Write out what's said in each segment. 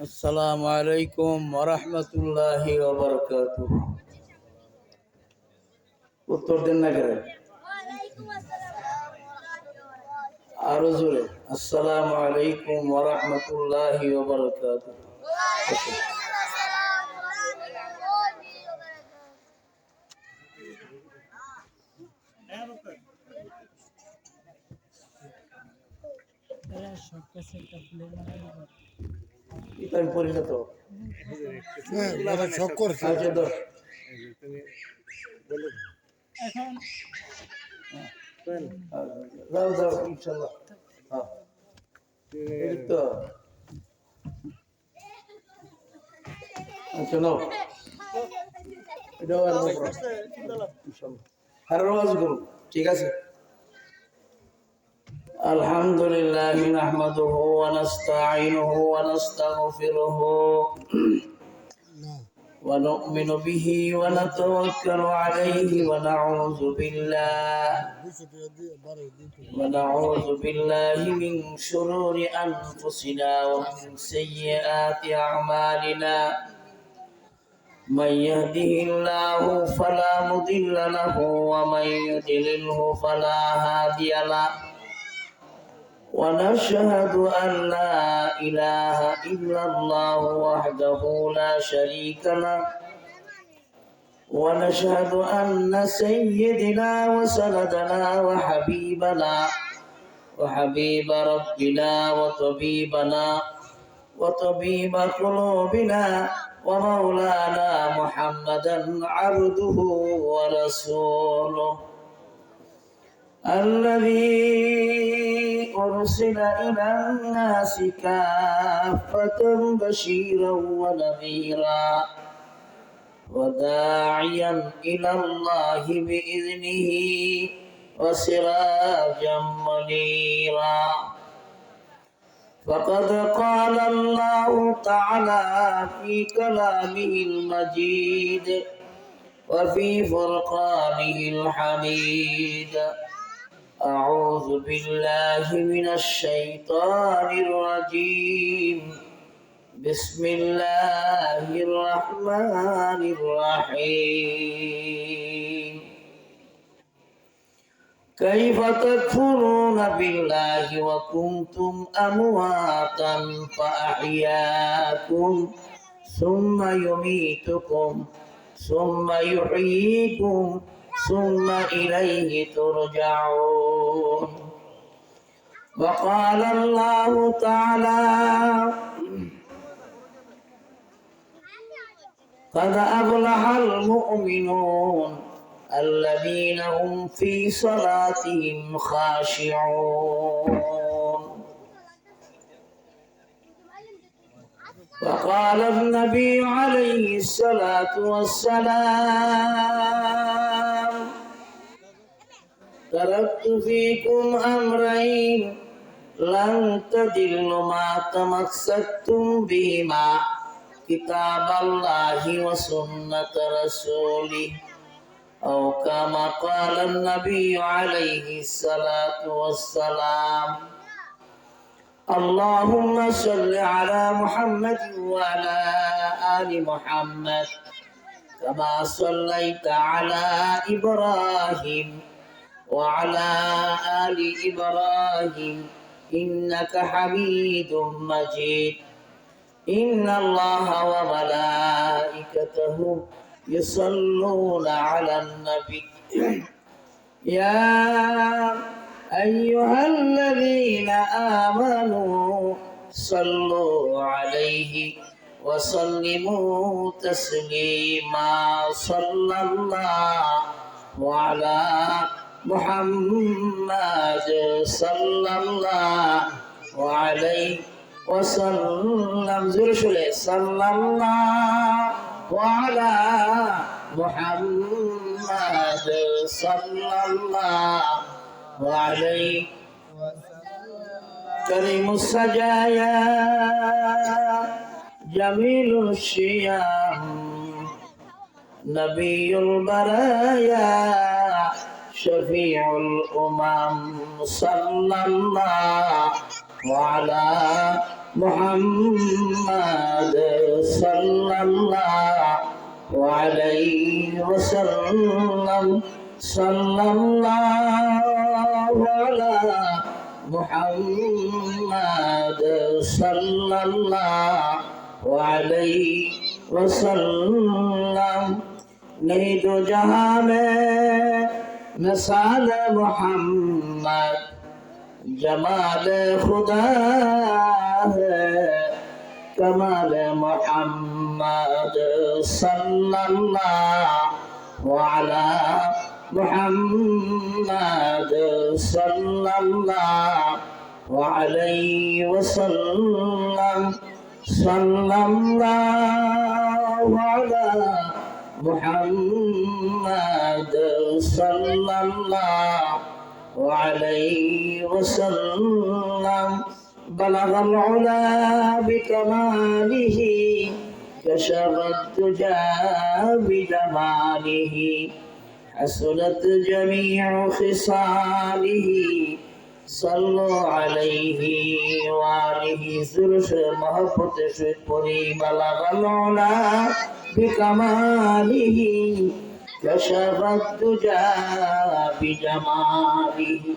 আসসালামু আলাইকুম ওয়া রাহমাতুল্লাহি ওয়া বারাকাতুহু। উত্তর দেন না কেন? আরো জোরে। আসসালামু আলাইকুম ওয়া রাহমাতুল্লাহি ওয়া বারাকাতুহু। আমি পরিণত দাও দাও ইনশাল্লাহ। তো আচ্ছা নাও, এটাও আর ইনশাল্লাহ আর রওয়াজ করুন, ঠিক আছে। আলহামদুলিল্লাহ নাহমাদুহু ওয়া নাস্তাঈনুহু ওয়া নাস্তাগফিরুহু ونؤمن به ونتوكل عليه ونعوذ بالله من شرور أنفسنا ومن سيئات أعمالنا. من يهده الله فلا مضل له ومن يضلله فلا هادي له. ونشهد أن لا إله إلا الله وحده لا شريك له. ونشهد أن سيدنا وسندنا وحبيب ربنا وطبيب قلوبنا ومولانا محمدا عبده ورسوله الذي أرسل إلى الناس كافة بشيرا ونذيرا وداعيا إلى الله بإذنه وسراجا منيرا. فقد قال الله تعالى في كلامه المجيد وفي فرقانه الحميد: أعوذ بالله من الشيطان الرجيم. بسم الله الرحمن الرحيم. كيف تكفرون بالله وكنتم أمواتا فأحياكم ثم يميتكم ثم يحييكم ثم إليه ترجعون. وقال الله تعالى: قد أفلح المؤمنون الذين هم في صلاتهم خاشعون. وقال النبي عليه الصلاة والسلام: تركت فيكم أمرين لن تضلوا ما تمسكتم بهما كتاب الله وسنة رسوله، أو كما قال النبي عليه الصلاة والسلام. اللهم صل على محمد وعلى آل محمد كما صليت على إبراهيم وعلى آل إبراهيم إنك حميد مجيد. إن الله وملائكته يصلون على النبي يا أيها الذين آمنوا صلوا عليه وسلموا تسليما. صلى الله على محمد صلى الله عليه وسلم. صلى الله على محمد صلى الله عليه كريم السجايا جميل الشيام نبي البرايا شفيع الأمم صلى الله وعلى محمد صلى الله عليه وسلم صلى الله على محمد صلى الله عليه वसल्लम नहीं तो जहां में मिसाल मोहम्मद जमाल खुदा है कमाल मोहम्मद सल्लल्लाहु अलैहि मुहम्मद सल्लल्लाहु अलैहि वसल्लम सल्लल्लाहु अलैहि मुहम्मद सल्लल्लाहु अलैहि वसल्लम बलगल उला बिकमालिही कशफत तुजा बिजमालिही हसनत जमीउ खिसालिही सल्लु अलैहि वालिहि सुरश मोहब्बत से पूरी बलगल उला बिकमालिही कशफत तुजा बिजमालिही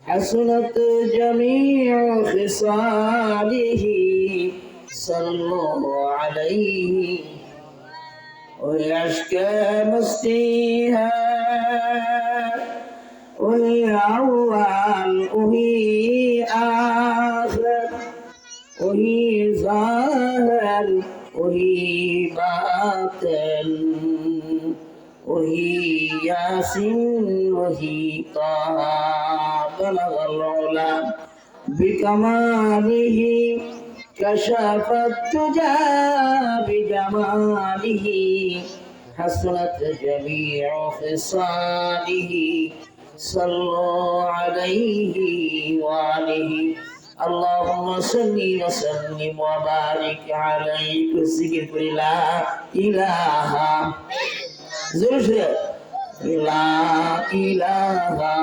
हसनत जमीउ खिसालिही सल्लु अलैहि वही अश्क मस्ती है वही अव्वल वही आखिर वही ज़ाहिर वही बातिन वही यासीन वही ताहा बलगल उला बिकमालिही कशफत तुजा बिजमालिही हसनत जमीउ खिसालिही सल्लु अलैहि वालिहि अल्लाहुम्मा सल्ली व सल्लिम व बारिक अलैहि जिक्र ला इलाहा ज़रूर ला इलाहा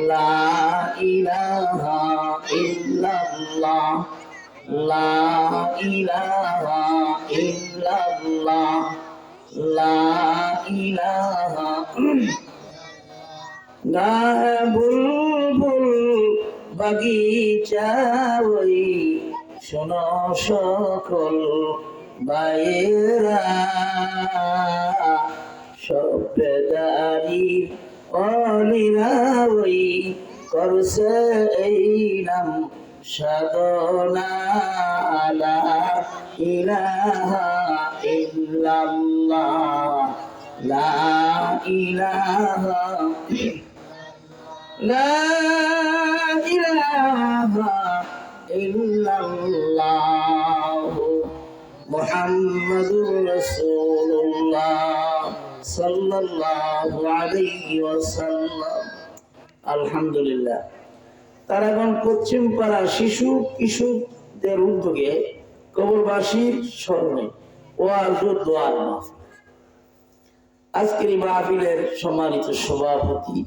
ला इलाहा इल्लल्लाह ला इलाहा इल्लल्लाह ला इलाहा गाहे बुलबुल बगीचा ওই শোনো সকল বাইরা শব্দদারি অলিরা ওই করছে এই নাম সাধনা লা ইলাহা ইল্লাল্লাহ লা ইলাহা লা ইলাহা ইল্লাল্লাহ মুহাম্মাদুর রাসূলুল্লাহ সাল্লাল্লাহু আলাইহি ওয়াসাল্লাম। আলহামদুলিল্লাহ। তারাগণ পশ্চিম পাড়া শিশু কিশোরদের উদ্যোগে কবরবাসীর স্মরণে ওয়াজ ও দোয়ার মাহফিল। আজকের এই মাহফিলের সম্মানিত সভাপতি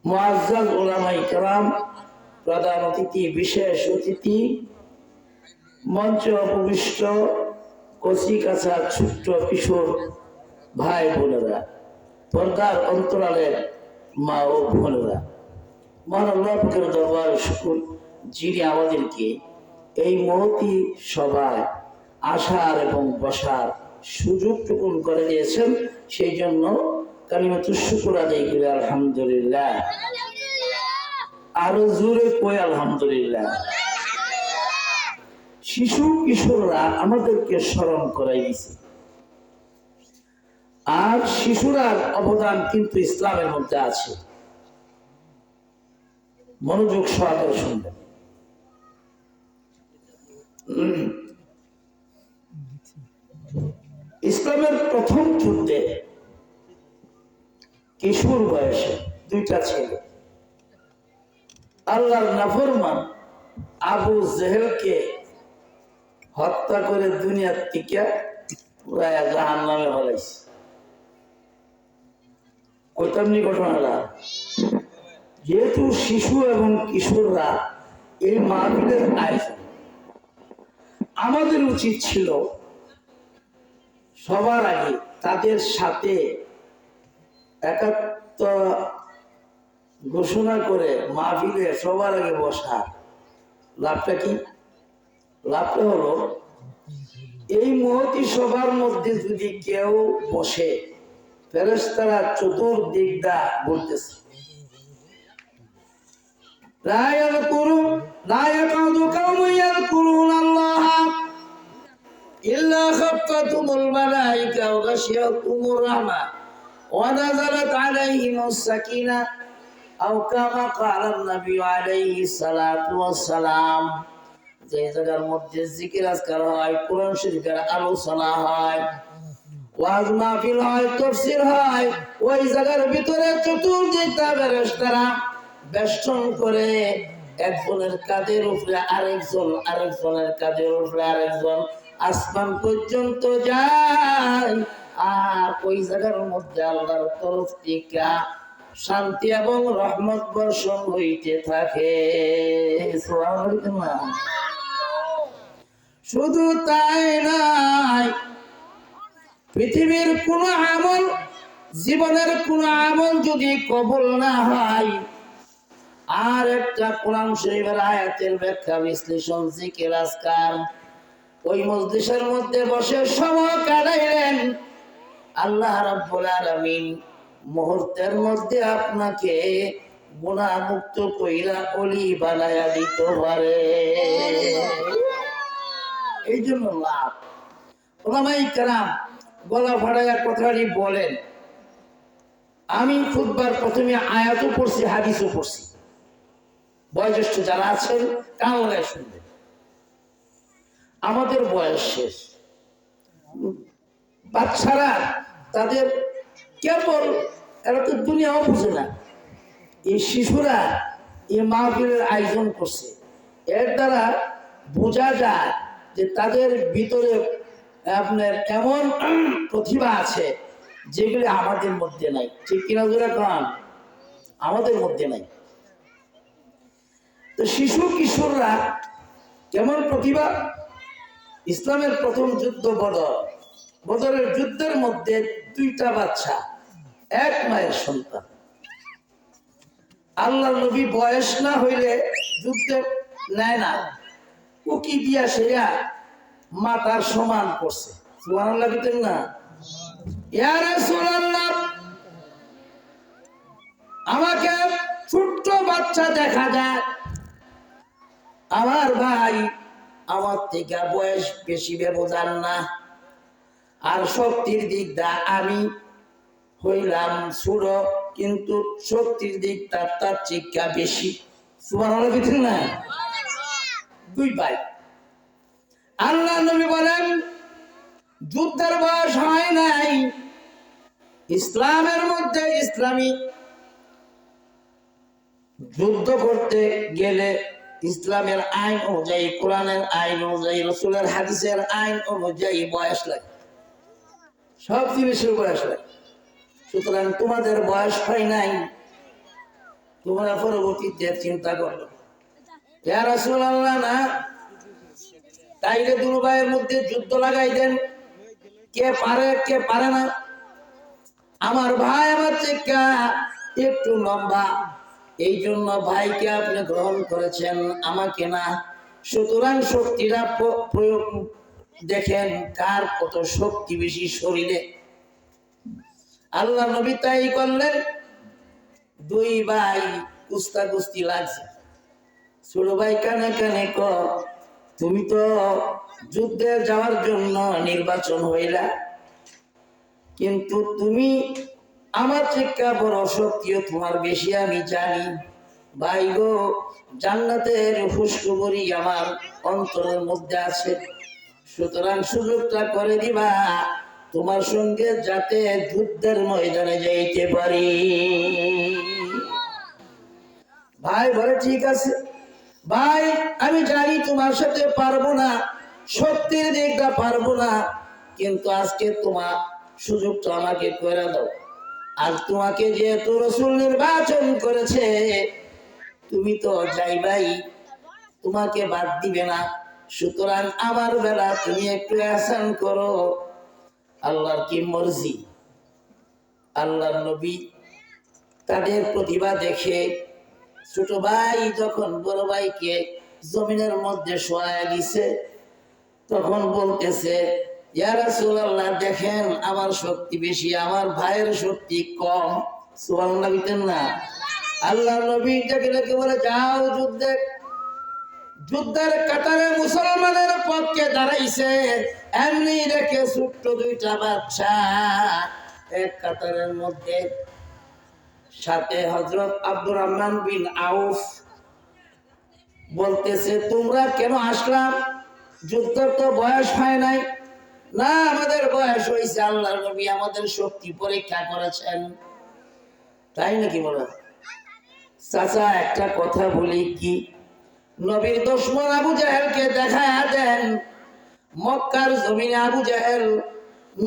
মুআজ্জাজ উলামায়ে কেরাম, প্রধান অতিথি, বিশেষ অতিথি, মঞ্চে উপবিষ্ট কচি কাঁচা ছোট্ট কিশোর ভাই বোনেরা, পর্দার অন্তরালের মা ও বোনেরা, মহান আল্লাহ পাকের দরবারে শুকর যিনি আমাদেরকে এই মহতি সভায় আসার এবং বসার সুযোগটুকুন করে দিয়েছেন, সেই জন্য কালিমাতুশ শুকর আদায় করি আলহামদুলিল্লাহ। আরো জোরে কই আলহামদুলিল্লাহ। শিশু কিশোররা আমাদেরকে স্মরণ করাই দিছে, আর শিশুরার অবদান কিন্তু ইসলামের মধ্যে আছে। মনোযোগ সহকারে শুনবেন। ইসলামের প্রথম যুদ্ধে কিশোর বয়সে দুইটা ছেলে আল্লাহর নাফরমান আবু জেহেলকে হত্যা করে দুনিয়ার থেকে পুরায়া জাহান্নামে ফলাইছে। কইতাম নি ঘটনাটা? যেহেতু শিশু এবং কিশোররা এই মাহফিলের আয়োজন, আমাদের উচিত ছিল সবার আগে তাদের সাথে একাত্ম ঘোষণা করে মাহফিলে সবার আগে বসা। লাভটা কি? লাভটা হলো এই মহতি সবার মধ্যে যদি কেউ বসে, ফেরেশতারা চতুর্দিক দা বলতেছে لا يقعد قوم يذكرون الله إلا خفتهم الملائكة وغشيتهم الرحمة ونزلت عليهم السكينة أو كما قال النبي عليه الصلاة والسلام। যে জায়গার মধ্যে জিকির আজকার হয়, কোরআন শরীফের আলোচনা হয়, ওয়াজ মাহফিল হয়, তাফসীর হয়, ওই জায়গার ভিতরে চতুর্দিক দা ফেরেশতারা বেষ্টন করে একজনের কাঁধের উপরে আরেকজন, আরেকজনের কাঁধের উপরে আরেকজন, আসমান পর্যন্ত যায়। আর ওই জায়গার মধ্যে আল্লাহর তরফ থেকে শান্তি এবং রহমত বর্ষণ হইতে থাকে। সুবহানাল্লাহ। শুধু তাই নয়, পৃথিবীর কোন আমল, জীবনের কোন আমল যদি কবুল না হয়, আর একটা কোরআন শরীফের আয়াতের ব্যাখ্যা বিশ্লেষণ জিকির আজকার ওই মজলিসের মধ্যে বসে সময় কাটাইলেন, আল্লাহ রাব্বুল আলামিন মুহূর্তের মধ্যে আপনাকে গুনাহ মুক্ত কইরা ওলি বানায়া দিতে পারে। এই জন্য লাভ। উলামায়ে কেরাম গলা ফাড়াইয়া কথাটি বলেন, আমি খুতবার প্রথমে আয়াতও পড়ছি, হাদিসও পড়ছি। বয়োজ্যেষ্ঠ যারা আছেন কান লাগায় শুনবেন। আমাদের বয়স শেষ, বাচ্চারা তাদের কেবল এরা তো দুনিয়াও বুঝে না। এই শিশুরা এই মাহফিলের আয়োজন করছে, এর দ্বারা বোঝা যায় যে তাদের ভিতরে আপনার এমন প্রতিভা আছে যেগুলি আমাদের মধ্যে নাই। ঠিক কিনা জোরে কান? আমাদের মধ্যে নাই। তো শিশু কিশোররা কেমন প্রতিভা! ইসলামের প্রথম যুদ্ধ বদর, বদরের যুদ্ধের মধ্যে দুইটা বাচ্চা, এক মায়ের সন্তান। আল্লাহ নবী বয়স না হইলে যুদ্ধে নেয় না, উকি দিয়া সেয়া মাতার সমান করছে। সুবহানাল্লাহ বলেন না? ইয়া রাসূলুল্লাহ, আমাকে ছোট্ট বাচ্চা দেখা যায়, আমার ভাই আমার থেকে বয়স বেশি ব্যবধান না, আর শক্তির দিক দা আমি হইলাম ছোট, কিন্তু শক্তির দিক তার চিকা বেশি। সুবহানাল্লাহ বলেন না? দুই ভাই। আল্লাহ নবী বলেন যুদ্ধের বয়স হয় নাই। ইসলামের মধ্যে ইসলামী যুদ্ধ করতে গেলে ইসলামের আইন অনুযায়ী, কোরআনের আইন অনুযায়ী, রাসূলের হাদিসের আইন অনুযায়ী বয়স লাগে, সব জিনিসের বয়স লাগে। সুতরাং তোমাদের বয়স হয় নাই, তোমরা পরবর্তীতে চিন্তা করো। ইয়া রাসূলুল্লাহ, না তাইলে দুই ভাইয়ের মধ্যে যুদ্ধ লাগাই দেন, কে পারে কে পারে না। আমার ভাই আমার থেকে একটু লম্বা, এই জন্য ভাইকে আপনি গ্রহণ করেছেন, আমাকে না। সুতরাং শক্তিটা প্রয়োগ দেখেন কার কত শক্তি বেশি শরীরে। আল্লাহ নবী তাই করলেন। দুই ভাই কুস্তাকুস্তি লাগছে। ছোট ভাই কানে কানে ক, তুমি তো যুদ্ধে যাওয়ার জন্য নির্বাচন হইলা, কিন্তু তুমি আমার থেকে বড় শক্তিও তোমার বেশি আমি জানি। ভাই গো, জান্নাতের খুশখবরি আমার অন্তরের মধ্যে আছে, সুতরাং সুযোগটা করে দিবা তোমার সঙ্গে যাতে যুদ্ধের ময়দানে যাইতে পারি। ভাই বলে ঠিক আছে ভাই, আমি জানি তোমার সাথে পারবো না, শক্তির দিকটা পারবো না, কিন্তু আজকে তোমার সুযোগটা আমাকে করে দাও। আর তোমাকে যেহেতু রাসূল নির্বাচন করেছে, তুমি তো যাইবাই, তোমাকে বাদ দিবে না। সুতরাং আমার বেলা তুমি একটু ihsan করো। আল্লাহর কি মর্জি। আল্লাহর নবী তাদের প্রতিভা দেখে ছোট ভাই যখন বড় ভাইকে জমিনের মধ্যে শোয়ায় দিছে, তখন বলতেছে, ইয়া রাসূলুল্লাহ, দেখেন আমার শক্তি বেশি, আমার ভাইয়ের শক্তি কম। সুবহানাল্লাহ বলতেন না? আল্লাহর নবী ডেকে ডেকে বলে, যাও যুদ্ধে। যুদ্ধের কাতারে মুসলমানের পক্ষে দাঁড়াইছে, এমনি রেখে ছোট্ট দুইটা বাচ্চা এক কাতারের মধ্যে, সাথে হযরত আব্দুর রহমান বিন আউফ। বলতেছে, তোমরা কেন আসলাম? যুদ্ধের তো বয়স হয় নাই। না, আমাদের বয়স হয়েছে, আল্লাহর নবী আমাদের শক্তি পরীক্ষা করেছেন। তাই নাকি বলো? চাচা একটা কথা বলি কি, নবীর দুশমন আবু জাহেলকে দেখায়া দেন। মক্কার জমিনে আবু জাহেল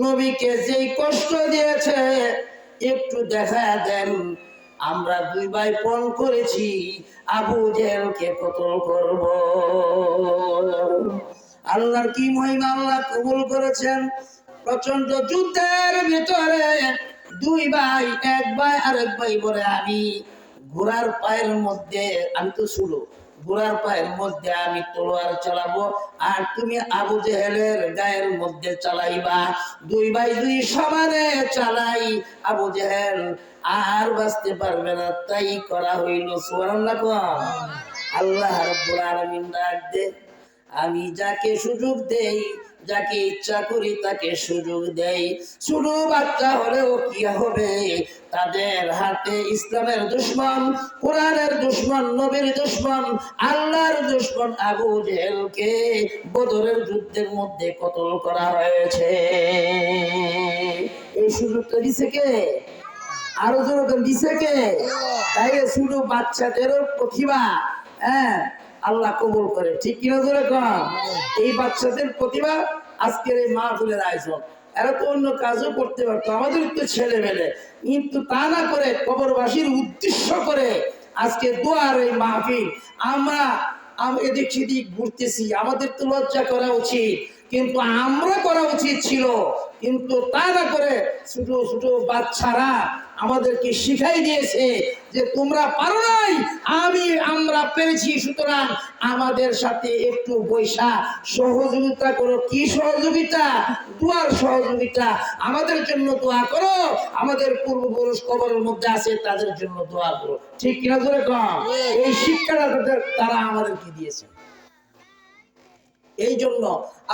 নবীকে যেই কষ্ট দিয়েছে, একটু দেখায়া দেন। আমরা দুই ভাই পণ করেছি আবু জাহেলকে কতল করব। আল্লাহর কি মহিমা, আল্লাহ কবুল করেছেন। প্রচন্ড যুদ্ধের ভিতরে দুই ভাই, এক ভাই আরেক ভাই বলে, আমি ঘোড়ার পায়ের মধ্যে, আমি তো শুরু, ঘোড়ার পায়ের মধ্যে আমি তলোয়ার চালাবো, আর তুমি আবু জেহেলের গায়ের মধ্যে চালাইবা। দুই ভাই দুই সমানে চালাই, আবু জেহেল আর বাঁচতে পারবে না। তাই করা হইল। সুবহানাল্লাহ। আল্লাহ রাব্বুল আলামিন ডাক দে, আমি যাকে সুযোগ দেই, যাকে ইচ্ছা করি তাকে সুযোগ দেই। ছোট বাচ্চা হলেও কি হবে, তাদের হাতে ইসলামের দুশমন, কোরআনের দুশমন, নবীর দুশমন, আল্লাহর দুশমন আবু জেহেলকে বদরের যুদ্ধের মধ্যে কতল করা হয়েছে। এই সুযোগটা দিছে কে? আরো জোরে দিছে কে? তাই ছোট বাচ্চাদেরও প্রতিভা, হ্যাঁ, আল্লাহ কবুল করে। ঠিক কিনা জোরে কম? এই বাচ্চাদের প্রতিভা আজকের এই মাহফিলের আয়োজন। এরা তো অন্য কাজও করতে পারতো, আমাদের তো ছেলে মেলে, কিন্তু তা না করে কবরবাসীর উদ্দেশ্য করে আজকে দোয়ার এই মাহফিল। আমরা এদিক সেদিক ঘুরতেছি, আমাদের তো লজ্জা করা উচিত, কিন্তু আমরা করা উচিত ছিল, কিন্তু তা না করে ছোট ছোট বাচ্চারা আমাদেরকে শিখাই দিয়েছে যে তোমরা পারো নাই, আমরা পেরেছি, সুতরাং আমাদের সাথে একটু বৈশা সহযোগিতা করো। কি সহযোগিতা? দোয়ার সহযোগিতা। আমাদের জন্য দোয়া করো, আমাদের পূর্বপুরুষ কবরের মধ্যে আছে, তাদের জন্য দোয়া করো। ঠিক কিনা জোরে কম? এই শিক্ষাটা তারা আমাদেরকে দিয়েছে। এই জন্য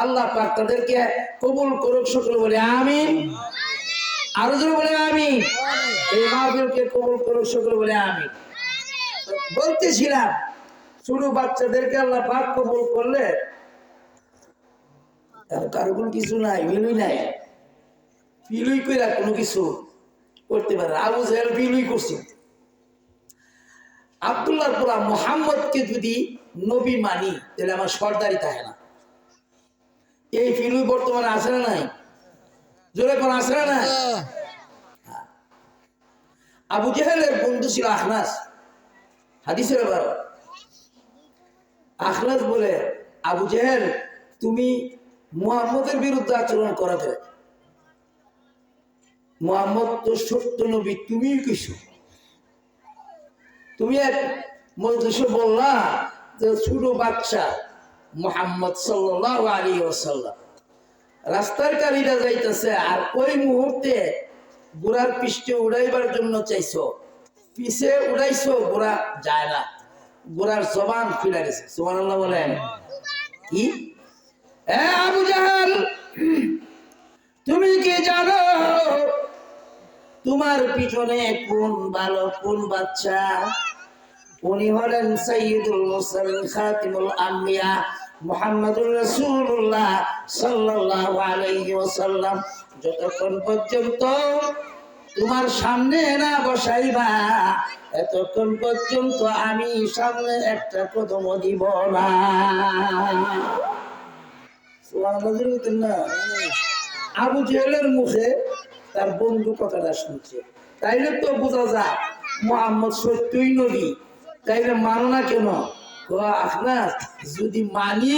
আল্লাহ পাক তাদেরকে কবুল করুক। সকলে বলে আমিন। আরো জোরে বলে আমিন। এই মাহফিলকে কবুল করুক। সকলে বলে আমিন। বলতেছিলাম, ছোট বাচ্চাদেরকে আল্লাহ পাক কবুল করলে কারো কোনো কিছু নাই, ফিলুই নাই, ফিলুই কইরা কোনো কিছু করতে পারে। আবু জাহেল ফিলুই করছে। আব্দুল্লাহর পোলা মুহাম্মদকে যদি নবী মানি, তাহলে আমার সর্দারি থাকে না। এই ফিলুই বর্তমানে আছে না নাই? জোরে কোন আছে না নাই? আবু জাহেলের বন্ধু ছিল আখনাস। হাদিসের বারো আখনাস বলে, আবু জাহেল, তুমি মুহাম্মদের বিরুদ্ধে আচরণ করাতে, মুহাম্মদ তো সত্য নবী, তুমি কিছু, তুমি এক মজলিসে বললা যে ছোট বাচ্চা মুহাম্মদ সাল্লাল্লাহু আলাইহি ওয়াসাল্লাম রাস্তার গাড়িটা যাইতেছে, আর ওই মুহূর্তে ঘোড়ার পৃষ্ঠে উড়াইবার জন্য চাইছো, পিছে উড়াইছো, ঘোড়া যায় না, ঘোড়ার জবান খুলে গেছে। সুবহানাল্লাহ বলেন। কি আবু জাহেল, তুমি কি জানো তোমার পিছনে কোন বালক, কোন বাচ্চা? উনি হলেন সাইয়্যিদুল মুরসালিন, খাতিমুল আম্বিয়া, মুহাম্মাদুর রাসূলুল্লাহ সাল্লাল্লাহু আলাইহি ওয়াসাল্লাম। যতক্ষণ পর্যন্ত তোমার সামনে না বসাইবা, এতক্ষণ পর্যন্ত আমি সামনে একটা কদম দিব না। সুবহানাল্লাহ। আবু জেহেলের মুখে তার বন্ধু কথাটা শুনছে, তাইলে তো বোঝা যায় মোহাম্মদ সত্যই নবী, তাইলে মানো না কেন? আপনার যদি মানি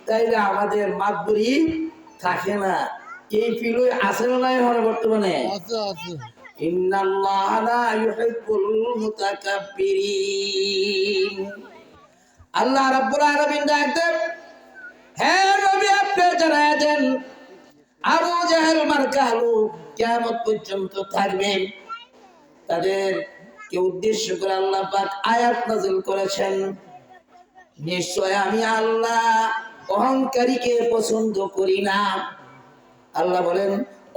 তাইলে আমাদের মাতবরি থাকে না। এই ফিলই আছে না নাই হয় বর্তমানে? ইন্নাল্লাহা লা ইউহিব্বুল মুতাকাব্বিরিন। আল্লাহ রাব্বুল আলামিন ডাকতেন, হে নবী আপনি জানায় দেন আবু জাহেল মার্কা লোক কিয়ামত পর্যন্ত থাকবেন। তাদেরকে উদ্দেশ্য করে আল্লাহ পাক আয়াত নাযিল করেছেন, নিশ্চয় আমি আল্লাহ অহংকারীকে পছন্দ করি না। আল্লাহ বলেন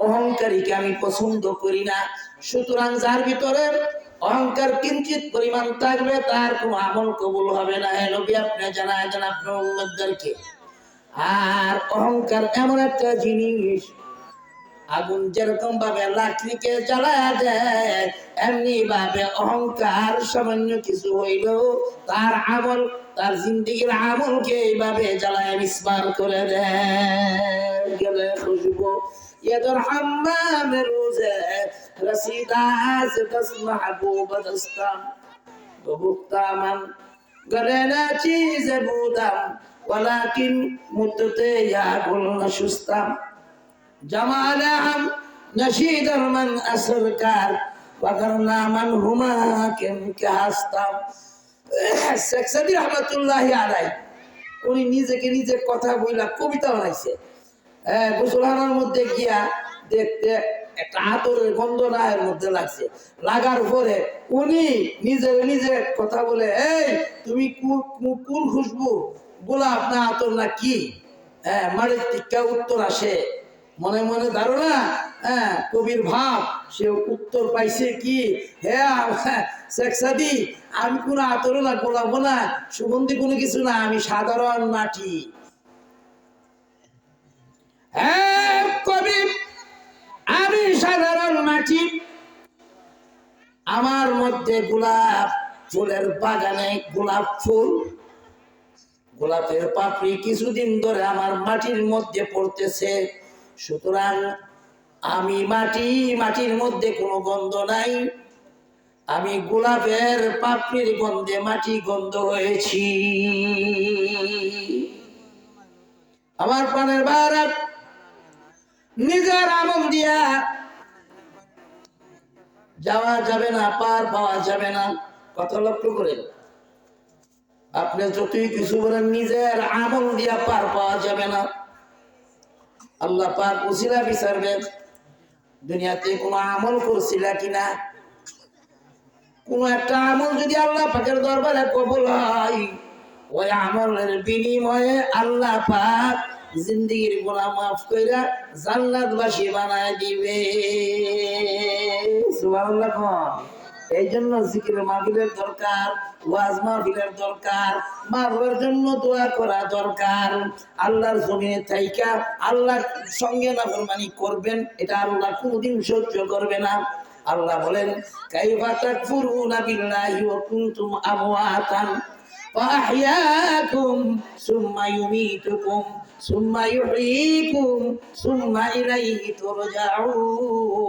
অহংকারীকে আমি পছন্দ করি না। সুতরাং যার ভিতরে অহংকার কিঞ্চিত পরিমাণ থাকবে তার কোনো আমল কবুল হবে না। হে নবী আপনি জানায় দেন আপনার উম্মতদেরকে। আর অহংকার এমন একটা জিনিস, আগুন যেরকম ভাবে লাকড়িকে জ্বালায়া দেয় এমনি ভাবে অহংকার সামান্য কিছু হইলেও তার আমল, তার জিন্দেগির আমলকে এইভাবে জ্বালায় বিস্মার করে দেয়। গেলে খুশবু يدر حمام روزه رسيدا ستس محبوب دستم وبختامن قرنا چیز بودم ولكن مدته يأكل نشستم جمالهم نشيد من أسر كار وقرنا من هما كم كهستم শেখ সাদি রহমতুল্লাহি আলাইহি উনি নিজেকে নিজে কথা বইলা কবিতা বানাইছে। গোসলখানার মধ্যে গিয়া দেখতে একটা আতরের গন্ধ নায়ের মধ্যে লাগছে, লাগার পরে উনি নিজে নিজে কথা বলে, এই তুমি কোন খুশবু, গোলাপ না আতর না কি? মাটির টিকা উত্তর আসে, মনে মনে ধারণা কবির ভাব, সে উত্তর পাইছে কি, শেখ সাদি আমি কোনো আতর না, গোলাপ না, সুগন্ধি কোনো কিছু না, আমি সাধারণ মাটি। কবি আমি সাধারণ মাটি, আমার মধ্যে গোলাপ ফুলের বাগানে গোলাপ ফুল, গোলাপের পাপড়ি কিছুদিন ধরে আমার মাটির মধ্যে পড়তেছে। সুতরাং আমি মাটি, মাটির মধ্যে কোনো গন্ধ নাই, আমি গোলাপের পাপড়ির গন্ধে মাটি গন্ধ হয়েছি। আমার প্রাণের ভারত নিজের আমল দিয়া যাওয়া যাবে না, পার পাওয়া যাবে না। কত লক্ষ্য করেন, আপনি যতই কিছু বলেন নিজের আমল দিয়া পার পাওয়া যাবে না। আল্লাহ পাক উসিলা বিচারবেন দুনিয়াতে কোন আমল করছিলা কিনা। কোন একটা আমল যদি আল্লাহ পাকের দরবারে কবুল হয়, ওই আমলের বিনিময়ে আল্লাহ পাক জিন্দেগির গুনাহ মাফ কইরা জান্নাতবাসী বানায় দিবে। সুবহানাল্লাহ। এই জন্য জিকির মাহফিলের দরকার, ওয়াজ মাহফিলের দরকার, মাহফিলের জন্য দোয়া করা দরকার। আল্লাহর জমিনে থাইকা আল্লাহর সঙ্গে নাফরমানি করবেন, এটা আল্লাহ কোনদিন সহ্য করবে না। আল্লাহ বলেন কাইফা তাকফুরুনা বিল্লাহি ওয়া কুনতুম আমওয়াতান ফাআহইয়াকুম সুম্মা ইউমীতুকুম সুম্মা ইউহয়ীকুম সুম্মা ইলাইহি তুরজাউন।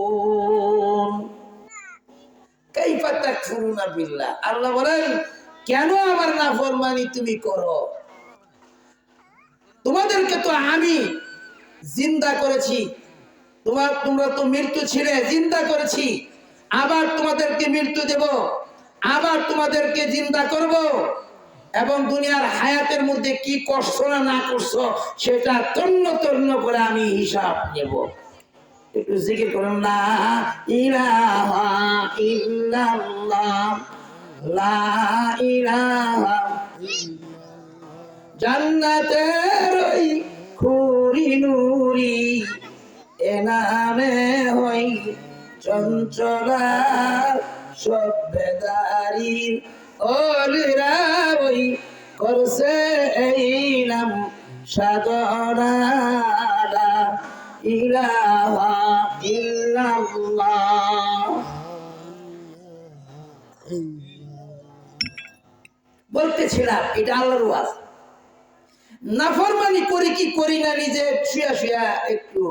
কাইফা তাকফুরুনা বিল্লাহ, আল্লাহ বলেন কেন আমার নাফরমানি তুমি করো? তোমাদেরকে তো আমি জিন্দা করেছি, তোমরা তো মৃত্যু ছিলে, জিন্দা করেছি, আবার তোমাদেরকে মৃত্যু দেব, আবার তোমাদেরকে জিন্দা করব, এবং দুনিয়ার হায়াতের মধ্যে কি করছো না না করছো সেটা তন্ন তন্ন করে আমি হিসাব নেব। একটু জিকির করুন, লা ইলাহা ইল্লাল্লাহ, লা ইলাহা। জান্নাতের ওই খুরি নুরি এনামে হই চঞ্চলা সভ্যদারি ওলিরা ওই করছে এই নাম সাধনা ইলাহা ইল্লাল্লাহ। বলতেছিলাম এটা আল্লাহর ওয়াজ। নাফরমানি করি কি করি না নিজে শুয়া শুয়া একটু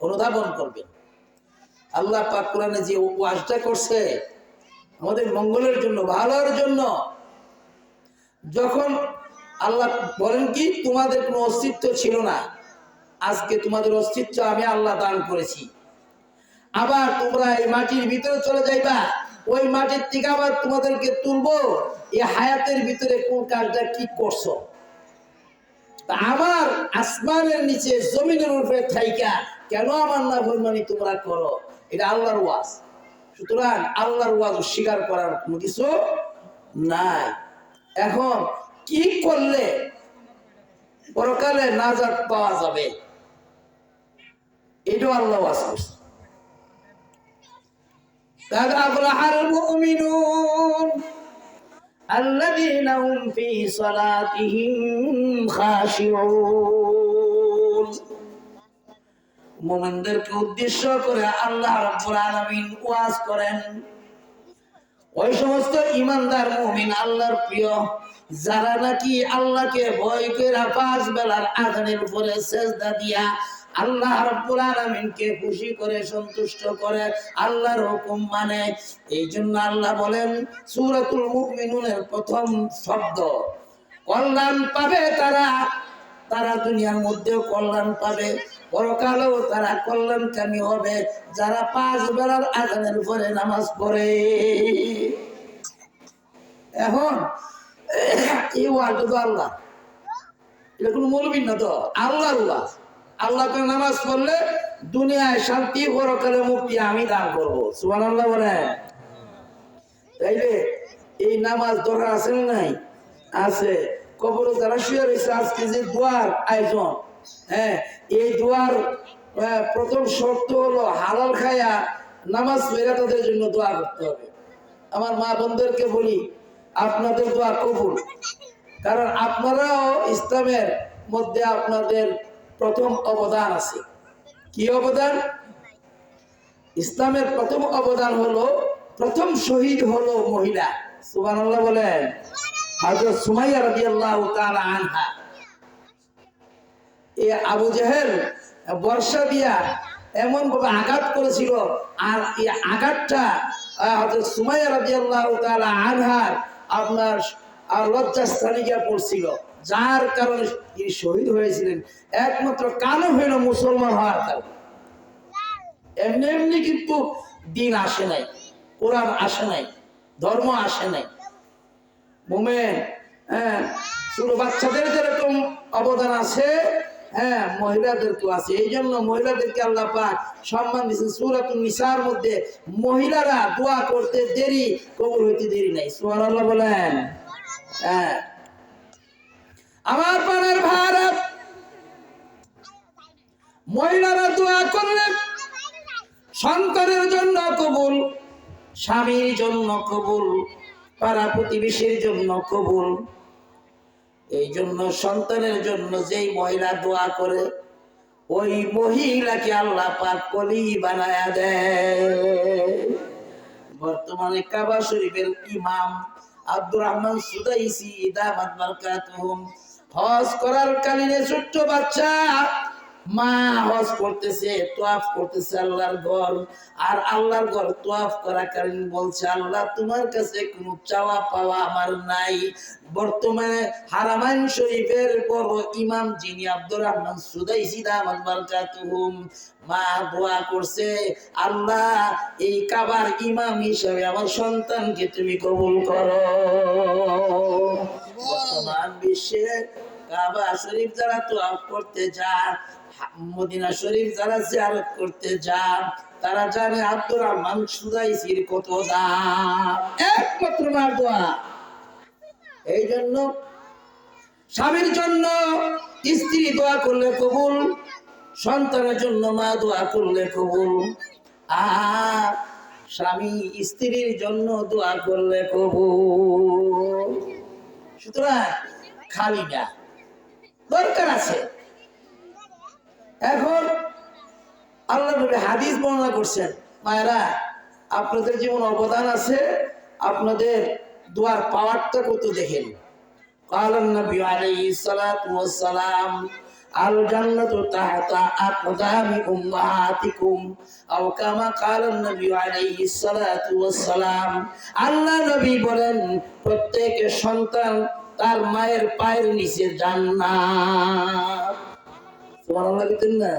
অনুধাবন করবেন। আল্লাহ পাক কোরআনে যে ওয়াজটা করছে আমাদের মঙ্গলের জন্য, ভালোর জন্য। যখন আল্লাহ বলেন কি, তোমাদের কোনো অস্তিত্ব ছিল না, আজকে তোমাদের অস্তিত্ব আমি আল্লাহ দান করেছি। আবার তোমরা এই মাটির ভিতরে চলে যাইবা, ওই মাটির থেকে আবার তোমাদেরকে তুলবো। এই হায়াতের ভিতরে কোন কাজটা কি করছো? আমার আসমানের নিচে জমিনের উপরে থাইকা কেন আমার নাফরমানি তোমরা করো? এটা আল্লাহর ওয়াজ। সুতরাং আল্লাহর ওয়াজ স্বীকার করার কোনো কিছু নাই। এখন কি করলে পরকালে নাজাত পাওয়া যাবে, এটাও আল্লাহ ওয়াজ করছে। قد أفلح المؤمنون الذين هم في صلاتهم خاشعون। মুমিনদেরকে উদ্দেশ্য করে আল্লাহ রাব্বুল আলামিন ওয়াজ করেন। ওই সমস্ত ঈমানদার মুমিন, আল্লাহর প্রিয়, যারা নাকি আল্লাহকে ভয় করে 5 বেলার আযানের উপরে সিজদা দিয়া আল্লাহ রাব্বুল আলামিনকে খুশি করে, সন্তুষ্ট করে, আল্লাহর হুকুম মানে। এই জন্য আল্লাহ বলেন সূরাতুল মুমিনুনের প্রথম শব্দ, কল্যাণ পাবে তারা। তারা দুনিয়ার মধ্যেও কল্যাণ পাবে, পরকালেও তারা কল্যাণকামী হবে, যারা 5 বেলার আযানের উপরে নামাজ পড়ে। এখন এই ওয়াজটা তো আল্লাহ, এটা কোনো মৌলবীর না, তো আল্লাহর ওয়াজ। আল্লাহকে নামাজ পড়লে দুনিয়ায় শান্তি, পরকালে মুক্তি আমি দান করবো। সুবহানাল্লাহ বলেন। তাইলে এই নামাজ দরকার আছে না নাই? আছে। কবরে যারা শুয়ে রয়েছে, আজকে যে দোয়ার আয়োজন, হ্যাঁ, এই দোয়ার প্রথম শর্ত হলো হালাল খায়া নামাজ পড়ে তাদের জন্য দোয়া করতে হবে। আমার মা বোনদেরকে বলি, আপনাদের দোয়া কবুল, কারণ আপনারাও ইসলামের মধ্যে আপনাদের প্রথম অবদান আছে। কি অবদান? ইসলামের প্রথম অবদান হলো, প্রথম শহীদ হলো মহিলা। সুবহানাল্লাহ বলেন। হযরত সুমাইয়া রাদিয়াল্লাহু তাআলা আনহা, এই আবু জেহেল বর্ষা দিয়া এমন ভাবে আঘাত করেছিল, আর এই আঘাতটা হযরত সুমাইয়া রাদিয়াল্লাহু তাআলা আনহার আপনার লজ্জাস্থানে গিয়ে পড়ছিল, যার কারণে তিনি শহীদ হয়েছিলেন। একমাত্র কারণ হইল মুসলমান হওয়ার কারণে। এমনি এমনি কিন্তু দিন আসে নাই, কোরআন আসে নাই, ধর্ম আসে নাই। মুমিন, হ্যাঁ, ছোট বাচ্চাদের যেরকম অবদান আছে, হ্যাঁ, মহিলাদেরকেও আছে। এই জন্য মহিলাদেরকে আল্লাহ পাক সম্মান দিয়েছেন। সূরাতুন নিসার মধ্যে মহিলারা দোয়া করতে দেরি, কবুল হইতে দেরি নাই। সুবহানাল্লাহ বলেন। হ্যাঁ, আমার প্রাণের ভাইরা, মহিলারা দোয়া করলে সন্তানের জন্য কবুল, স্বামীর জন্য কবুল, পাড়া প্রতিবেশীর জন্য কবুল। এই জন্য সন্তানের জন্য যেই মহিলা দোয়া করে, ওই মহিলাকে আল্লাহ পাক কলি বানায়া দেয়। বর্তমানে কাবা শরীফের ইমাম আব্দুর রহমান সুদাইসি দামাত বারাকাতুহুম হজ করার কালীনে ছোট্ট বাচ্চা মা হজ করতেছে, তোয়াফ করতেছে আল্লাহর ঘর, আর আল্লাহর ঘর তোয়াফ করাকালীন বলছে, আল্লাহ তোমার কাছে কোনো চাওয়া পাওয়া আমার নাই। বর্তমানে হারামাইন শরীফের বড় ইমাম যিনি আব্দুর রহমান সুদাইসি দামাত বারাকাতুহুম, মা দোয়া করছে, আল্লাহ এই কাবার ইমাম হিসেবে আমার সন্তানকে তুমি কবুল করো। বর্তমান বিশ্বে কাবা শরীফ যারা তোয়াফ করতে যায়, মদিনা শরীফ যারা জিয়ারত করতে যায়, তারা জানে আব্দুর রহমান সুদাইসির কত দাম। একমাত্র মার দোয়া। এই জন্য স্বামীর জন্য স্ত্রী দোয়া করলে কবুল, সন্তানের জন্য মা দোয়া করলে কবুল, আর স্বামী স্ত্রীর জন্য দোয়া করলে কবুল। সুতরাং খালি না, দরকার আছে। এখন আল্লাহ নবী হাদিস বর্ণনা করছেন, মায়েরা আপনাদের যেমন অবদান আছে, আপনাদের দোয়ার পাওয়ারটা কত দেখেন। قال النبي عليه الصلاة والسلام আল জান্নাতু তাহতা আকদামি উম্মাহাতিকুম আও কামা ক্বালা নবী আলাইহিস সালাতু ওয়াস সালাম। আল্লাহ নবী বলেন প্রত্যেক সন্তান তার মায়ের পায়ের নিচে জান্নাত। সুবহানাল্লাহ বলেন না?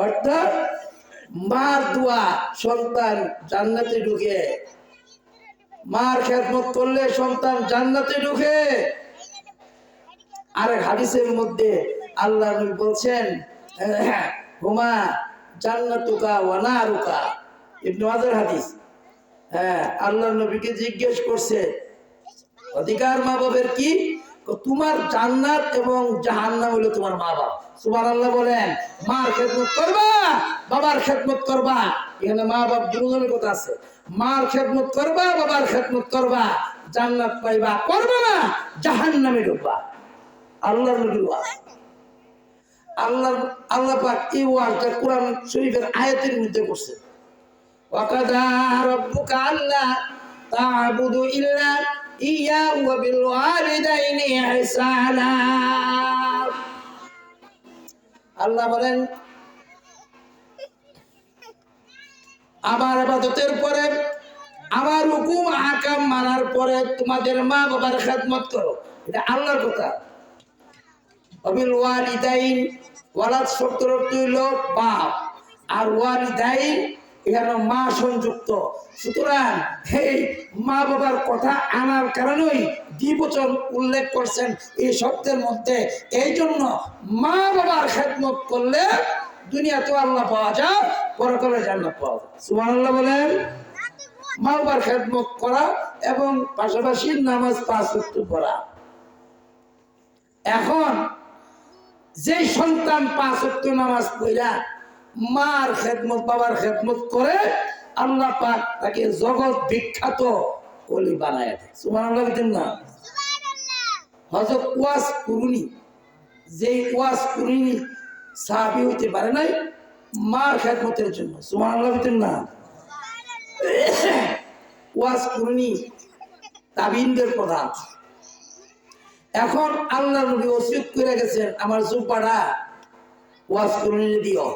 অর্থাৎ মার দোয়া সন্তান জান্নাতে ঢুকে, মার খেদমত করলে সন্তান জান্নাতে ঢুকে। আরেক হাদিসের মধ্যে আল্লাহ নবী বলছেন হুমা জান্নাতুকা ওয়া নারুকা, ইবনে মাজার হাদিস। আল্লাহ নবীকে জিজ্ঞেস করছে অধিকার মা বাবার কি? তোমার জান্নাত এবং জাহান্নাম হলো তোমার মা বাবা। সুবহানাল্লাহ বলেন। মার খেদমত করবা, বাবার খেদমত করবা। এখানে মা বাপ দুজনের কথা আছে। মার খেদমত করবা, বাবার খেদমত করবা, জান্নাত পাইবা। করবা না, জাহান্নামে ঢুকবা। আল্লাহর নবীর ওয়াজ। আল্লাহ পাক এই ওয়াজটা কোরআন শরীফের আয়াতের মধ্যে করছে। ওয়াকাদা রাব্বুকা আল্লা তা'বুদু ইল্লা ইয়াহু ওয়া বিল ওয়ালিদাইনি ইহসানা। আল্লাহ বলেন আমার ইবাদতের পরে, আমার হুকুম আহকাম মানার পরে তোমাদের মা বাবার খেদমত করো। এটা আল্লাহর কথা। অবিল ওয়ালিদাইন, ওয়ালাদ শব্দের অর্থ হইল বাপ, আর ওয়ালিদাইন এখানে মা সংযুক্ত। সুতরাং এই মা বাবার কথা আনার কারণেই দ্বিবচন উল্লেখ করছেন এই শব্দের মধ্যে। এই জন্য মা বাবার খেদমত করলে দুনিয়াতেও আল্লাহ পাওয়া যায়, পরকালে জান্নাত পাওয়া যায়। সুবহানাল্লাহ বলেন। মা বাবার খেদমত করা এবং পাশাপাশি নামাজ 5 ওয়াক্ত পড়া। এখন যে সন্তান 5 ওয়াক্ত নামাজ পড়া মার খেদমত বাবার খেদমত করে, আল্লাহ পাক তাকে জগৎ বিখ্যাত ওলি বানায় দেয়। সুবহানাল্লাহ বলেন না? হযরত ওয়াস কুরুনি, যে ওয়াস কুরুনি সাহাবী হইতে পারে নাই মার খেদমতের জন্য। সুবহানাল্লাহ বলেন না? ওয়াস কুরুনি তাবিনদের প্রধান। এখন আল্লাহ নবী ওসিয়ত করে গেছেন আমার জুব্বাটা ওয়াস কুরুনি দিও।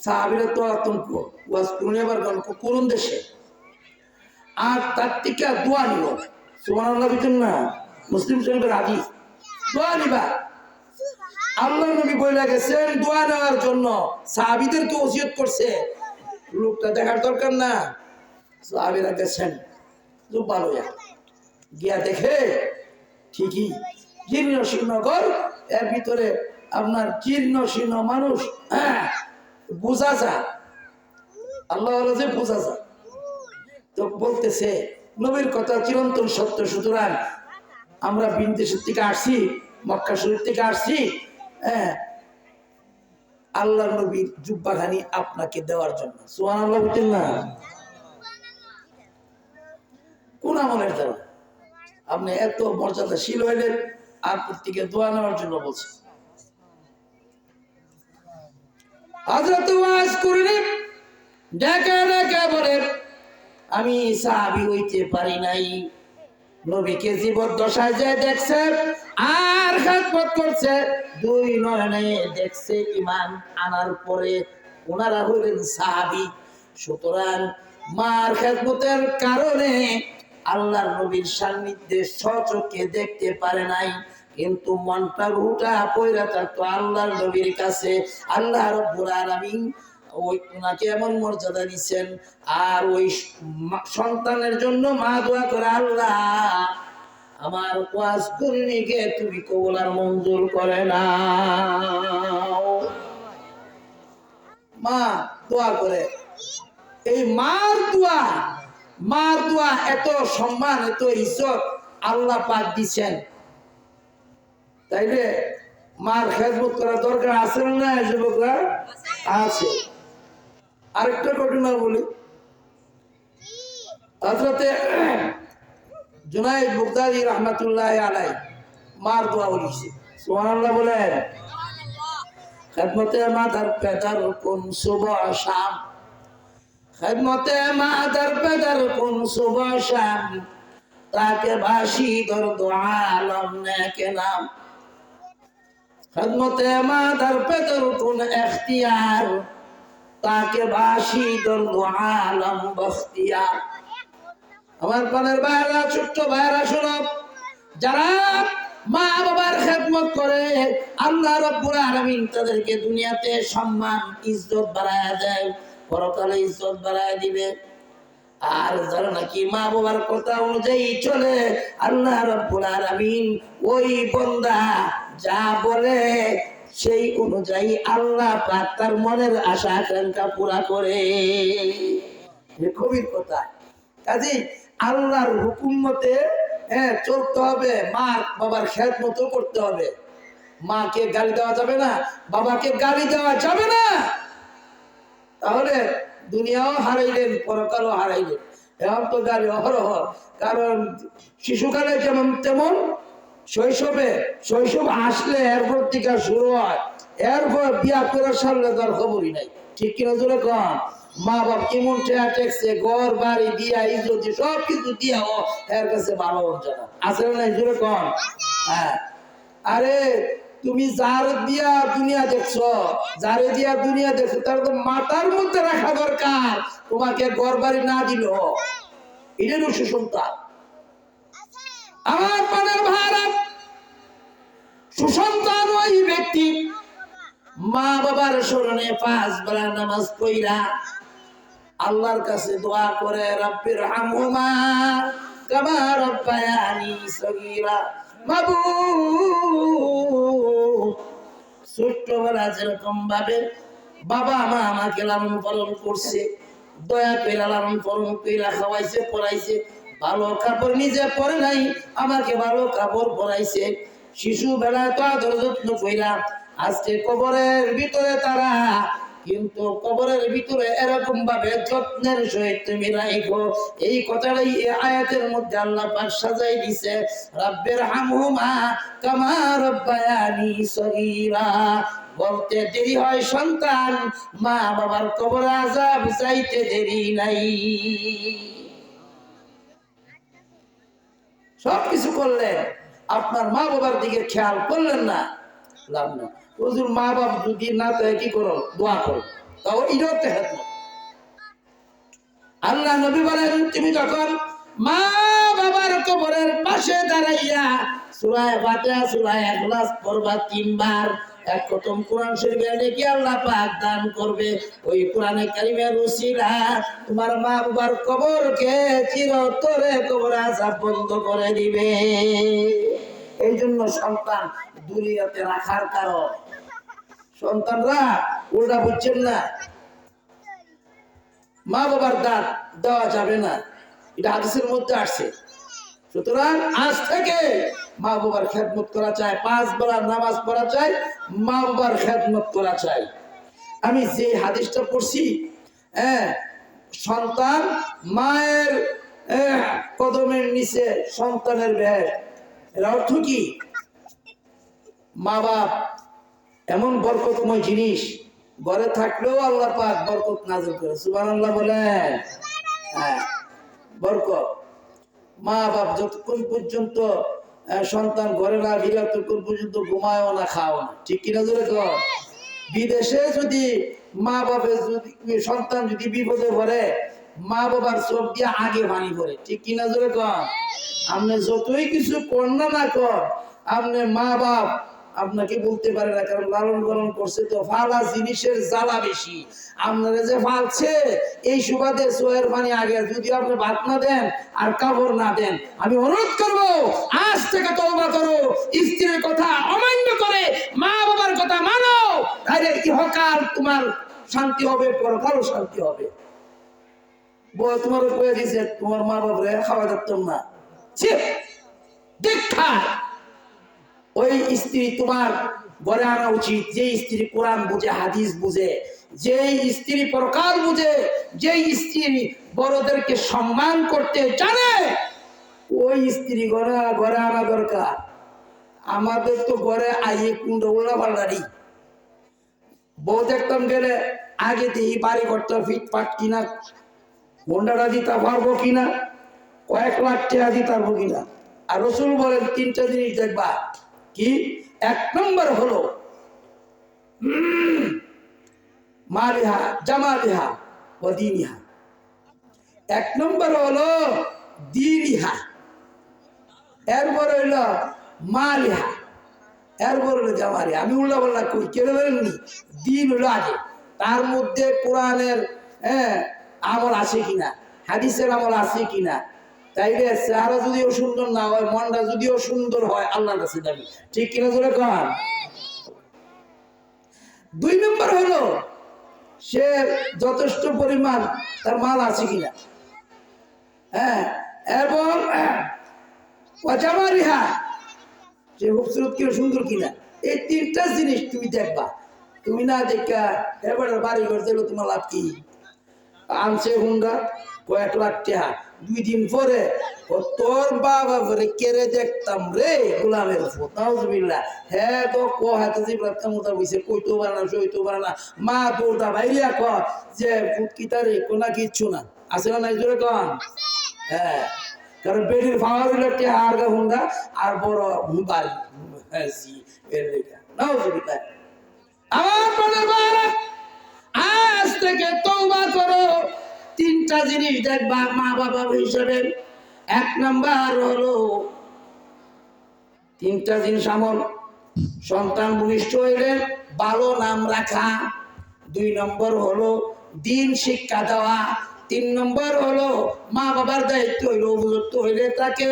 সাহাবীরা তো আতঙ্ক, ওয়াজ কুরুনি আবার কোন দেশে, আর তার থেকে দোয়া নিল। সুবহানাল্লাহ বলেন না? মুসলিম শরীফের হাদিস। দোয়া নিবা। আল্লাহ নবী বলে গেছেন দোয়া নেওয়ার জন্য। সাহাবীদেরকে ওসিয়ত করছে, লোকটা দেখার দরকার না। সাহাবীরা গেছেন জুব্বা লইয়া, গিয়া দেখে ঠিকই জীর্ণ শীর্ণ ঘর, এর ভিতরে আপনার জীর্ণ শীর্ণ মানুষ। বোঝা যায়, আল্লাহ যে বোঝা যায়। তো বলতেছে নবীর কথা চিরন্তন সত্য, সুতরাং আমরা বিদেশের থেকে আসছি, মক্কা শরীফ থেকে আসছি, আল্লাহ নবীর জুব্বাখানি আপনাকে দেওয়ার জন্য। সুবহানাল্লাহ বলেন না? কোন আমলের দ্বারা আপনি এত মর্যাদাশীল হইলেন, আপনার থেকে দোয়া নেওয়ার জন্য বলছেন। হযরত ওয়াস কুরুনি ডেকে ডেকে বলে আমি সাহাবী হইতে পারি নাই, নবীকে জীবদ্দশায় যে দেখছে আর খেদমত করছে, 2 নয়নে দেখছে ঈমান আনার পরে ওনারা হইলেন সাহাবী। সুতরাং মার খেদমতের কারণে আল্লাহর নবীর সান্নিধ্যে সচক্ষে দেখতে পারে নাই, কিন্তু মনটা রুটা পয়রা থাকতো আল্লাহর নবীর কাছে। আল্লাহ রাব্বুল আলামিন ওই ওনাকে এমন মর্যাদা দিচ্ছেন। আর ওই সন্তানের জন্য মা দোয়া করে, আল্লাহ আমার ওয়াজ কুরুনিকে তুমি কবুল আর মঞ্জুর করে নাও। মা দোয়া করে। এই মার দোয়া এত সম্মান, এত ইজ্জত আল্লাহ পাক দিচ্ছেন। তাইলে মার খেদমত করা দরকার আছে না যুবকরা? আছে। আরেকটা ঘটনা বলি। হযরতে জুনায়েদ বুগদাদি রাহমাতুল্লাহ আলাইহি মার দোয়া বলেছে। সুবহানাল্লাহ বলেন। খেদমতে মাদার পেদার কোন সুবহ শাম, খেদমতে মাদার পেদার কোন সুবহ শাম, তাকে বাসি দর্দ আলম নেকে নাম। খেদমতে মা তার পেটের কোন এখতিয়ার, তাকে বাসি দর্দ আলম বখতিয়ার। আমার প্রাণের ভাইরা, ছোট্ট ভাইরা, শোনো, যারা মা বাবার খেদমত করে আল্লাহ রাব্বুল আলামিন তাদেরকে দুনিয়াতে সম্মান ইজ্জত বাড়ায় দেয়, পরকালে ইজ্জত বাড়ায় দিবে। আর যারা নাকি মা বাবার কথা অনুযায়ী চলে, আল্লাহ রাব্বুল আলামিন ওই বান্দা যা বলে সেই অনুযায়ী আল্লাহ পাক তার মনের আশা আকাঙ্ক্ষা পুরা করে। খুবই কথা। কাজী আল্লাহর হুকুম মতে চলতে হবে, মা বাবার খেদমত করতে হবে। মাকে গালি দেওয়া যাবে না, বাবাকে গালি দেওয়া যাবে না, তাহলে দুনিয়াও হারাইলেন, পরকালও হারাইলেন। এখন তো গালি অহরহ, কারণ শিশুকালে যেমন তেমন শৈশব আসলে এরপর থেকে শুরু হয়, এরপর বিয়া করার সামনে তার খবরই নাই। ঠিক কিনা জোরে কম? মা বাপ কেমন ঠেকছে, ঘর বাড়ি দিয়া ইজ্জত সব কিছু দিয়া ও এর কাছে ভালো জানা আছে না নাই? জোরে কম। হ্যাঁ, আরে তুমি যার দিয়া দুনিয়া দেখছো, যারে দিয়া দুনিয়া দেখছো, তার তো মাথার মধ্যে রাখা দরকার তোমাকে ঘর বাড়ি না দিল এটারও সুসন্তান। আমার প্রাণের ভারত, সুসন্তান ওই ব্যক্তি মা বাবার স্মরণে 5 বেলা নামাজ পড়া আল্লাহর কাছে দোয়া করে, রব্বির হামহুমা কামা রাব্বায়ানি সগীরা। মাবুদ, ছোট্টবেলা যেরকম ভাবে বাবা মা আমাকে লালন পালন করছে, দয়া করে লালন পালন করে খাওয়াইছে, পড়াইছে, ভালো কাপড় নিজে পরে নাই, আমাকে ভালো কাপড় পরাইছে, শিশু বেলায় তো আদর যত্ন কইরা আজকে কবরের ভিতরে তারা, কিন্তু কবরের ভিতরে এরকম ভাবে যত্নের সহিত তুমি রাখো। এই কথাটাই এই আয়াতের মধ্যে আল্লাহ পাক সাজাই দিছে, রব্বির হামহুমা কামা রাব্বায়ানি সগীরা। বলতে দেরি হয় সন্তান, মা বাবার কবর আযাব চাইতে দেরি নাই। সবকিছু করলেন, আপনার মা বাবার দিকে খেয়াল করলেন না, লাভ না। হুজুর মা বাপ যদি না তাই কি করো? দোয়া করো, তাও ইরতে হেত। আল্লাহ নবী বলেন, তুমি যখন মা বাবার কবরের পাশে দাঁড়াইয়া সূরা ফাতিহা, সূরা ইখলাস পড়বা 3 বার, এক খতম কোরআন শরীফের নেকি আল্লাহ পাক দান করবে। ওই কোরআনে কারিমের উসিলা তোমার মা বাবার কবরকে চিরতরে কবর আযাব বন্ধ করে দিবে। এই জন্য সন্তান দুনিয়াতে রাখার কারণ, সন্তানরা ওটা বুঝছেন না, মা বাবার দাঁত দেওয়া যাবে না, এটা হাদিসের মধ্যে আসছে। সুতরাং আজ থেকে মা বাবার খেদমত করা চাই, 5 বেলা নামাজ পড়া চাই, মা বাবার খেদমত করা চাই। আমি যে হাদিসটা পড়ছি, সন্তান মায়ের কদমের নিচে সন্তানের বেহেশত, এর অর্থ কি? মা বাপ এমন বরকতময় জিনিস, ঘরে থাকলেও আল্লাহ পাক বরকত নাযিল করে। সুবহানাল্লাহ বলেন। হ্যাঁ, বরকত। মা বাপ যতক্ষণ পর্যন্ত সন্তান ঘরে না ফিরে ততক্ষণ পর্যন্ত ঘুমায়ও না, খাও না। ঠিক কিনা জোরে কর? বিদেশে যদি মা বাপের যদি সন্তান যদি বিপদে পড়ে, মা বাবার চোখ দিয়ে আগে পানি পড়ে। ঠিক কিনা জোরে কর? আপনি যতই কিছু কর না কর, আপনি মা বাপ আপনাকে বলতে পারে না, কারণ লালন পালন করছে তো। ফালা জিনিসের জ্বালা বেশি, আপনারা যে ফালছে এই সুবাদে সোয়ের পানি আগে যদি আপনি ভাত না দেন আর কাপড় না দেন, আমি অনুরোধ করবো আজ থেকে তওবা করো, স্ত্রীর কথা অমান্য করে মা বাবার কথা মানো, তাহলে ইহকাল তোমার শান্তি হবে, পরকালও শান্তি হবে। বউ তোমার কয়ে দিয়েছে তোমার মা বাবরে খাওয়া দিতাম না, দীক্ষা ওই স্ত্রী তোমার ঘরে আনা উচিত। যে স্ত্রী কোরআন বুঝে, হাদিস বুঝে, যে স্ত্রী পরকাল বুঝে, যে স্ত্রী বড়দেরকে সম্মান করতে জানে, ওই স্ত্রী ঘরে আনা দরকার। আমাদের তো ঘরে আইয়ে কুন্ড উল্লা পাল্লারি, বউ দেখতাম গেলে আগে দিয়ে বাড়ি করতে ফিটফাট কিনা, হোন্ডাটা দিতে পারবো কিনা, কয়েক লাখ টাকা দিতে পারবো কিনা। আর রাসূল বলেন 3টা জিনিস দেখবা। কি? 1 নম্বর হলো মালিহা জামালিহা ও দিনিহা। এক নম্বর হলো দিনিহা, এরপর হইল মালিহা, এরপর হলো জামালিহা। আমি উল্লা বল্লা কই কেন বলেননি? দিন হলো আগে, তার মধ্যে কোরআনের আমল আছে কিনা, হাদিসের আমল আছে কিনা। তাইলে চেহারা যদিও সুন্দর না হয়, মনটা যদিও সুন্দর হয়, আল্লাহর কাছে দাবি। ঠিক কিনা জোরে কন। দুই নম্বর হলো সে যথেষ্ট পরিমাণ তার মাল আছে কিনা, এবং জামালিহা, সে খুবসুরত কিনা, সুন্দর কিনা। এই তিনটা জিনিস তুমি দেখবা। তুমি না দেখা এবারে বাড়ি ঘর দিল, তোমার লাভ কি? আনছে হুন্ডা কয়েক লাখ টাকা, 2 দিন পরে ও তোর বাবা করে কেড়ে দেখতাম রে গোলামের নাউজুবিল্লাহ। হ্যাঁ তো ক হাতে জিবরাত মোতা বইছে, কইতো পারে না, সইতো পারে না। মা দৌড়া বাইরিয়া ক যে ফুটকিটারে কোনা কিচ্ছু না, আছে না নাই জোরে কন। হ্যাঁ, কারণ বেডির ফাওয়ার হইল টাকা আর গা হুন্ডা আর বড় বাড়ি। এর লেখা নাউজুবিল্লাহ। আমার বলে বাবা, আজ থেকে তওবা করো। তিনটা জিনিস দেখবা মা বাবা হিসেবে। এক নাম্বার হলো তিনটা জিনিস আমল, সন্তান ভূমিষ্ঠ হইলে ভালো নাম রাখা। 2 নম্বর হলো দিন শিক্ষা দেওয়া। 3 নম্বর হলো মা বাবার দায়িত্ব হইল, উপযুক্ত হইলে তাকে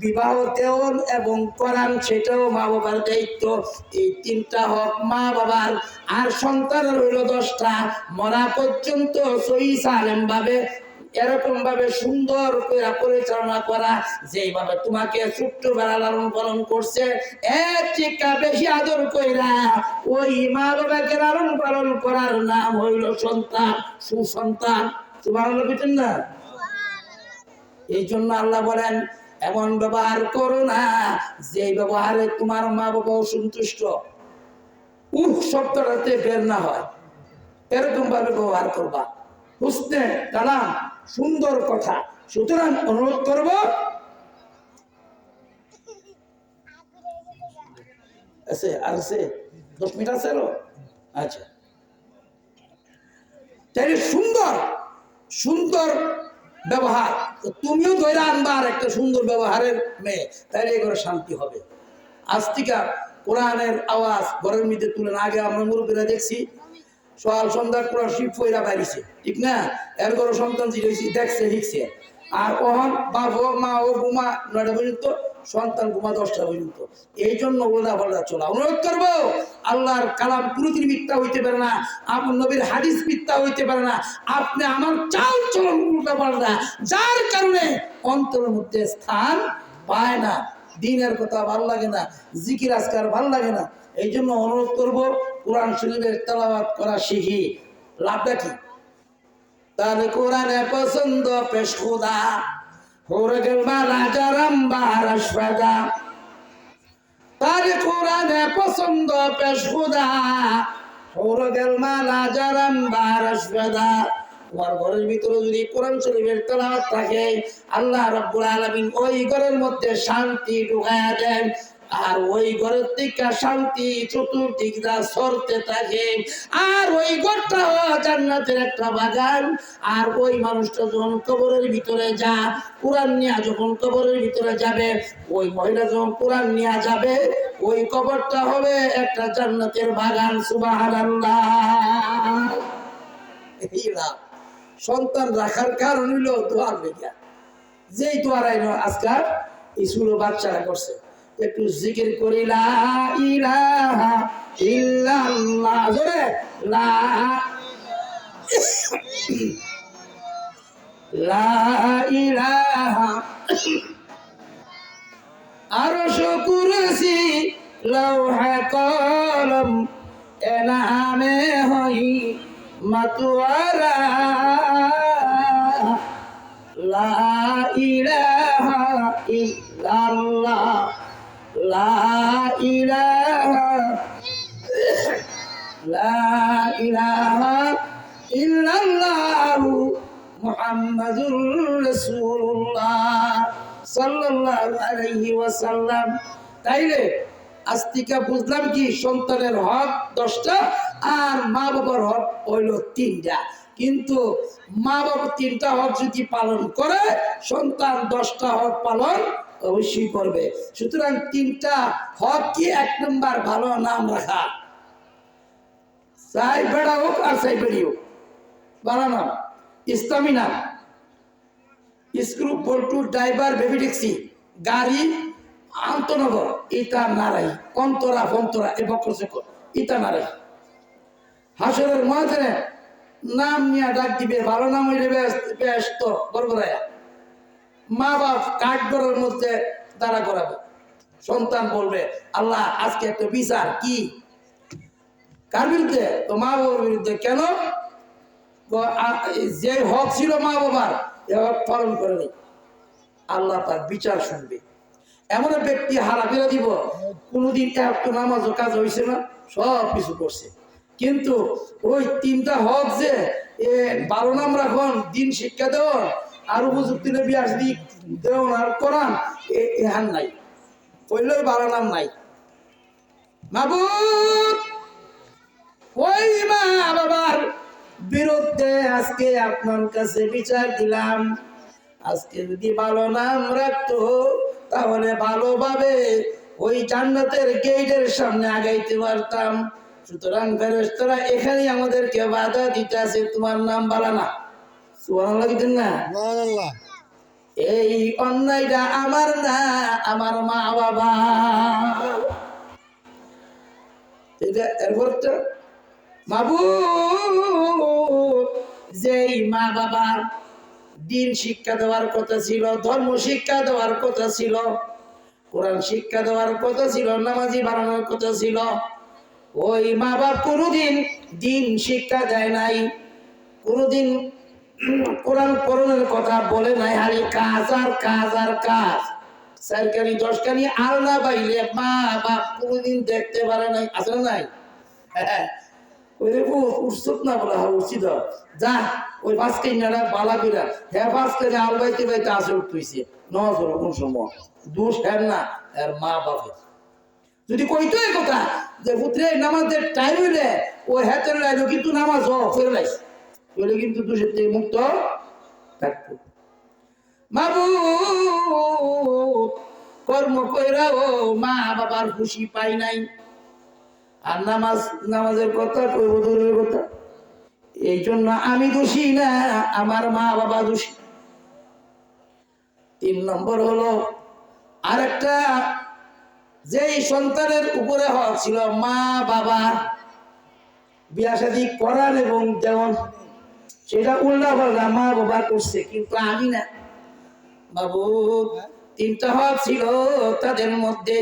বিবাহ দেওয়ান এবং করান, সেটাও মা বাবার দায়িত্ব। এই 3টা হক মা বাবার। আর সন্তানের হইল 10টা, মরা পর্যন্ত সহি সালেম ভাবে এরকম ভাবে সুন্দর করে পরিচালনা করা, যেভাবে তোমাকে ছোট্টবেলা লালন পালন করছে, এর থেকে বেশি আদর কইরা ওই মা বাবাকে লালন পালন করার নাম হইল সন্তান, সুসন্তান। সুবহানাল্লাহ বুঝছেন না? এই জন্য আল্লাহ বলেন এমন ব্যবহার করো না যে ব্যবহারে তোমার মা বাবা অসন্তুষ্ট, শব্দটাতে বের না হয়, এরকম ভাবে ব্যবহার করবা। হুসনে কালাম, সুন্দর কথা। সুতরাং অনুরোধ করব, আর 10 মিনিট আছে। আচ্ছা, তাই সুন্দর সুন্দর ব্যবহার তুমিও ধরে আনবা, আর একটা সুন্দর ব্যবহারের মেয়ে, তাইলে এগুলো শান্তি হবে। আজ থেকে কোরআনের আওয়াজ ঘরের মধ্যে তুলেন। আগে আমরা মুরব্বীরা দেখছি সকাল সন্ধ্যা কোরআন শিব ফইরা বাড়িছে, ঠিক না? এর ঘরে সন্তান দেখছে লিখছে। আর কখন বাপ হোক মা হোক ঘুমা 9টা পর্যন্ত, সন্তান ঘুমা 10টা পর্যন্ত। এই জন্য ওলা পাল্টা চলা। অনুরোধ করবো, আল্লাহর কালাম কোনোদিন মিথ্যা হইতে পারে না, আপনার নবীর হাদিস মিথ্যা হইতে পারে না। আপনি আমার চাল চলন উল্টা পাল্টা, যার কারণে অন্তরের মধ্যে স্থান পায় না, দিনের কথা ভাল লাগে না, জিকির আজকার ভাল লাগে না। এই জন্য অনুরোধ করবো, কোরআন শরীফের তেলাওয়াত করা শিখি। লাভটা কি? তার কোরআনে পছন্দ পেশ খুদা হোরগেল মালা জারাম বারাসফাদা। তার কোরআনে পছন্দ পেশ খুদা হোরগেল মালা জারাম বারাসফাদা। তোমার ঘরের ভিতরে যদি কোরআন শরীফের তেলাওয়াত থাকে, আল্লাহ রাব্বুল আলামিন ওই ঘরের মধ্যে শান্তি ঢুকায়া দেন। আর ওই ঘরের থেকে শান্তি চতুর্দিকটা সরতে থাকে। আর ওই ঘরটা জান্নাতের একটা বাগান। আর ওই মানুষটা যখন কবরের ভিতরে যা কোরআন নিয়ে, যখন কবরের ভিতরে যাবে, ওই মহিলা যখন কোরআন নিয়ে যাবে, ওই কবরটা হবে একটা জান্নাতের বাগান। সুবহানাল্লাহ। এই লাভ সন্তান রাখার কারণ হইল দোয়ার লেখা। যেই দোয়ার আজকাল স্কুল বাচ্চারা করছে, একটু জিকির করি লা ইলাহা ইল্লাল্লাহ, জোরে লা ইলাহা। আরশ কুরসি লৌহ কলম এনামে হই মাতওয়ারা। লা ইলাহা ইল্লাল্লাহ, লা ইলাহা ইল্লাল্লাহ মুহাম্মাদুর রাসূলুল্লাহ সাল্লাল্লাহু আলাইহি ওয়াসাল্লাম। তাইলে আজ থেকে বুঝলাম কি সন্তানের হক 10টা আর মা বাবার হক হইল 3টা। কিন্তু মা বাবা 3টা হক যদি পালন করে সন্তান 10টা হক পালন অবশ্যই করবে। সুতরাং 3টা হক কি? 1 নম্বর ভালো নাম রাখা, চাই বেড়া হোক আর চাই বেড়ি হোক, ভালো নাম, ইসলামী নাম। স্ক্রু বল্টু ড্রাইভার বেবি ট্যাক্সি গাড়ি আন্তনগর ইটা নারাই অন্তরা ফন্তরা এ বক্র ইটা নারাই হাসরের ময়দানে নাম নিয়ে ডাক দিবে, ভালো নাম হইলে ব্যস্ত গড়গড়ায়া মা বাপ কাঠগড়ের মধ্যে দাঁড়া করাবে। সন্তান বলবে আল্লাহ আজকে একটা বিচার কি? কার বিরুদ্ধে? তো মা বাবার বিরুদ্ধে। কেন? যে হক ছিল মা বাবার এ হক পালন করেনি, আল্লাহ তার বিচার শুনবে। এমন ব্যক্তি হারা ফেলে দিব, কোনোদিন একটু নামাজ ও কাজ হয়েছে না, সব কিছু করছে, কিন্তু ওই 3টা হক যে ভালো নাম রাখন, দিন শিক্ষা দেওয়ার আর উপযুক্ত নবী আসবি দেওয়ান আর কোরআন এহান নাই, কইলেই ভালো নাম নাই। মাবুদ ওই মা বাবার বিরুদ্ধে আজকে আপনার কাছে বিচার দিলাম। আজকে যদি ভালো নাম রাখতো তাহলে ভালোভাবে ওই জান্নাতের গেটের সামনে আগাইতে পারতাম। সুতরাং ফেরেশতারা এখানেই আমাদেরকে বাধা দিতে আছে, তোমার নাম ভালো না। সুবহানাল্লাহ দিতেন না? সুবহানাল্লাহ। এই অন্যায়টা আমার না, আমার মা বাবা। এটা এরপরটা মাবুদ যেই মা বাবা দিন শিক্ষা দেওয়ার কথা ছিল, ধর্ম শিক্ষা দেওয়ার কথা ছিল, কোরআন শিক্ষা দেওয়ার কথা ছিল, নামাজি বানানোর কথা ছিল, ওই মা বাপ কোনোদিন দিন শিক্ষা দেয় নাই, কোনোদিন কোরআন পড়ানোর কথা বলে নাই, খালি কাজ আর কাজ আর কাজ। সরকারি 10কানি আল্লাহ বাইলে মা বাপ কোনোদিন দেখতে পারে নাই, আসলে নাই। ওই রে উৎসব না বলা উচিত যা ওই বাসকে নাড়া বালা বিরা হ্যাঁ বাসকে আল বাইতে বাইতে আসে উঠতেছে নজর কোন সময় দোষ হ্যাঁ না আর মা বাপের। যদি কইতো এই কথা যে পুত্রে নামাজের টাইম হইলে ওই হাতের লাইলো কিন্তু নামাজ ফেরে লাইস বলে কিন্তু দোষের থেকে মুক্ত থাকতো। মাবুদ কর্ম কইরা ও মা বাবার খুশি পাই নাই, আর নামাজের কথা কইব দূরের কথা। এই জন্য আমি দোষী না, আমার মা বাবা দোষী। 3 নম্বর হলো আরেকটা যেই সন্তানের উপরে হক ছিল মা বাবা বিয়া শাদী করার এবং যেমন সেটা উল্টা পাল্টা মা বাবা করছে, কিন্তু আমি না। বাবু 3টা হক ছিল তাদের মধ্যে,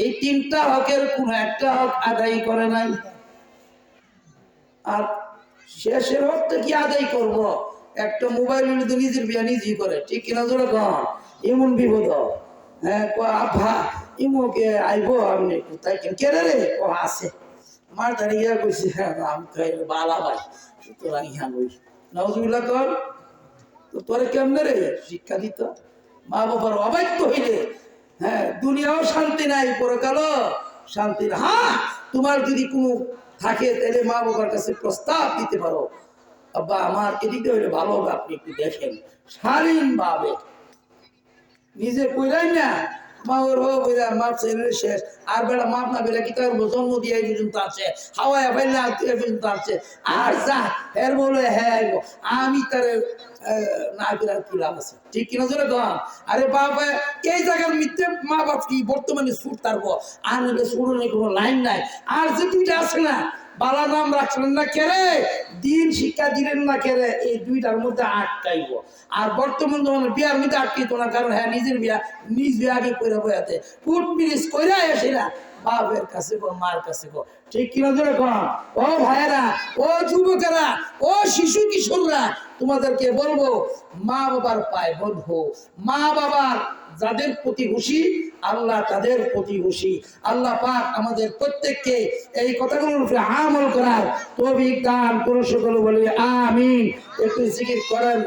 এই 3টা হকের কোন একটা হক আদায় করে নাই। আর শেষের হকটা কি আদায় করব? একটা মোবাইল তো নিজের বিয়া নিজেই করে, ঠিক কিনা জোরে কন? এমন বিপদ। হ্যাঁ আভা ইমোকে আইব আপনি কোথায় কে রে? ও আছে মার দাঁড়িয়ে কইছে আমি তো বালা ভাই, সুতরাং ইহা বই নজরুল্লাহ কর তো তোরে কেমনে রে শিক্ষা দিত? মা বাবার অবাধ্য হইলে হ্যাঁ দুনিয়াও শান্তি নাই, পরকালও শান্তি না। হ্যাঁ তোমার যদি কোনো থাকে তাহলে মা বাবার কাছে প্রস্তাব দিতে পারো, আব্বা আমার এদিকে হইলে ভালো হবে, আপনি একটু দেখেন শালীন ভাবে। নিজে কইরাই না মা ওর মাপ ছেলে শেষ আর বেড়া মাপ না বেড়া কি তার জন্ম দিয়ে পর্যন্ত আছে, হাওয়ায় ফেললে পর্যন্ত আছে, আর যা এর বলে হ্যাঁ আমি তার না বিরাট কি লাভ আছে, ঠিক কিনা জোরে কম? আরে বাবা এই জায়গার মিথ্যে মা বাপ কি বর্তমানে ছুট তারবো আর নিলে শুরুনে কোনো লাইন নাই। আর যে 2টা আছে না বালা নাম রাখলেন না কেরে, দিন শিক্ষা দিলেন না কেরে, এই 2টার মধ্যে আটকাইব। আর বর্তমান যখন বিয়ার মধ্যে আটকিত না, কারণ হ্যাঁ নিজের বিয়া নিজ বিয়া আগে কইরা বয়াতে ফুট মিনিস কইরা এসে না বাপের কাছে গো মার কাছে গো, ঠিক কিনা ধরে কম? ও ভাইয়েরা, ও যুবকেরা, ও শিশু কিশোররা, তোমাদেরকে বলবো মা বাবার পায়ে বন্ধু, মা বাবার যাদের প্রতি খুশি আল্লাহ তাদের প্রতি খুশি। আল্লাহ পাক আমাদের প্রত্যেককে এই কথাগুলোর উপরে আমল করার তৌফিক দান করুন, সকলে বলি আমিন। একটু জিকির করেন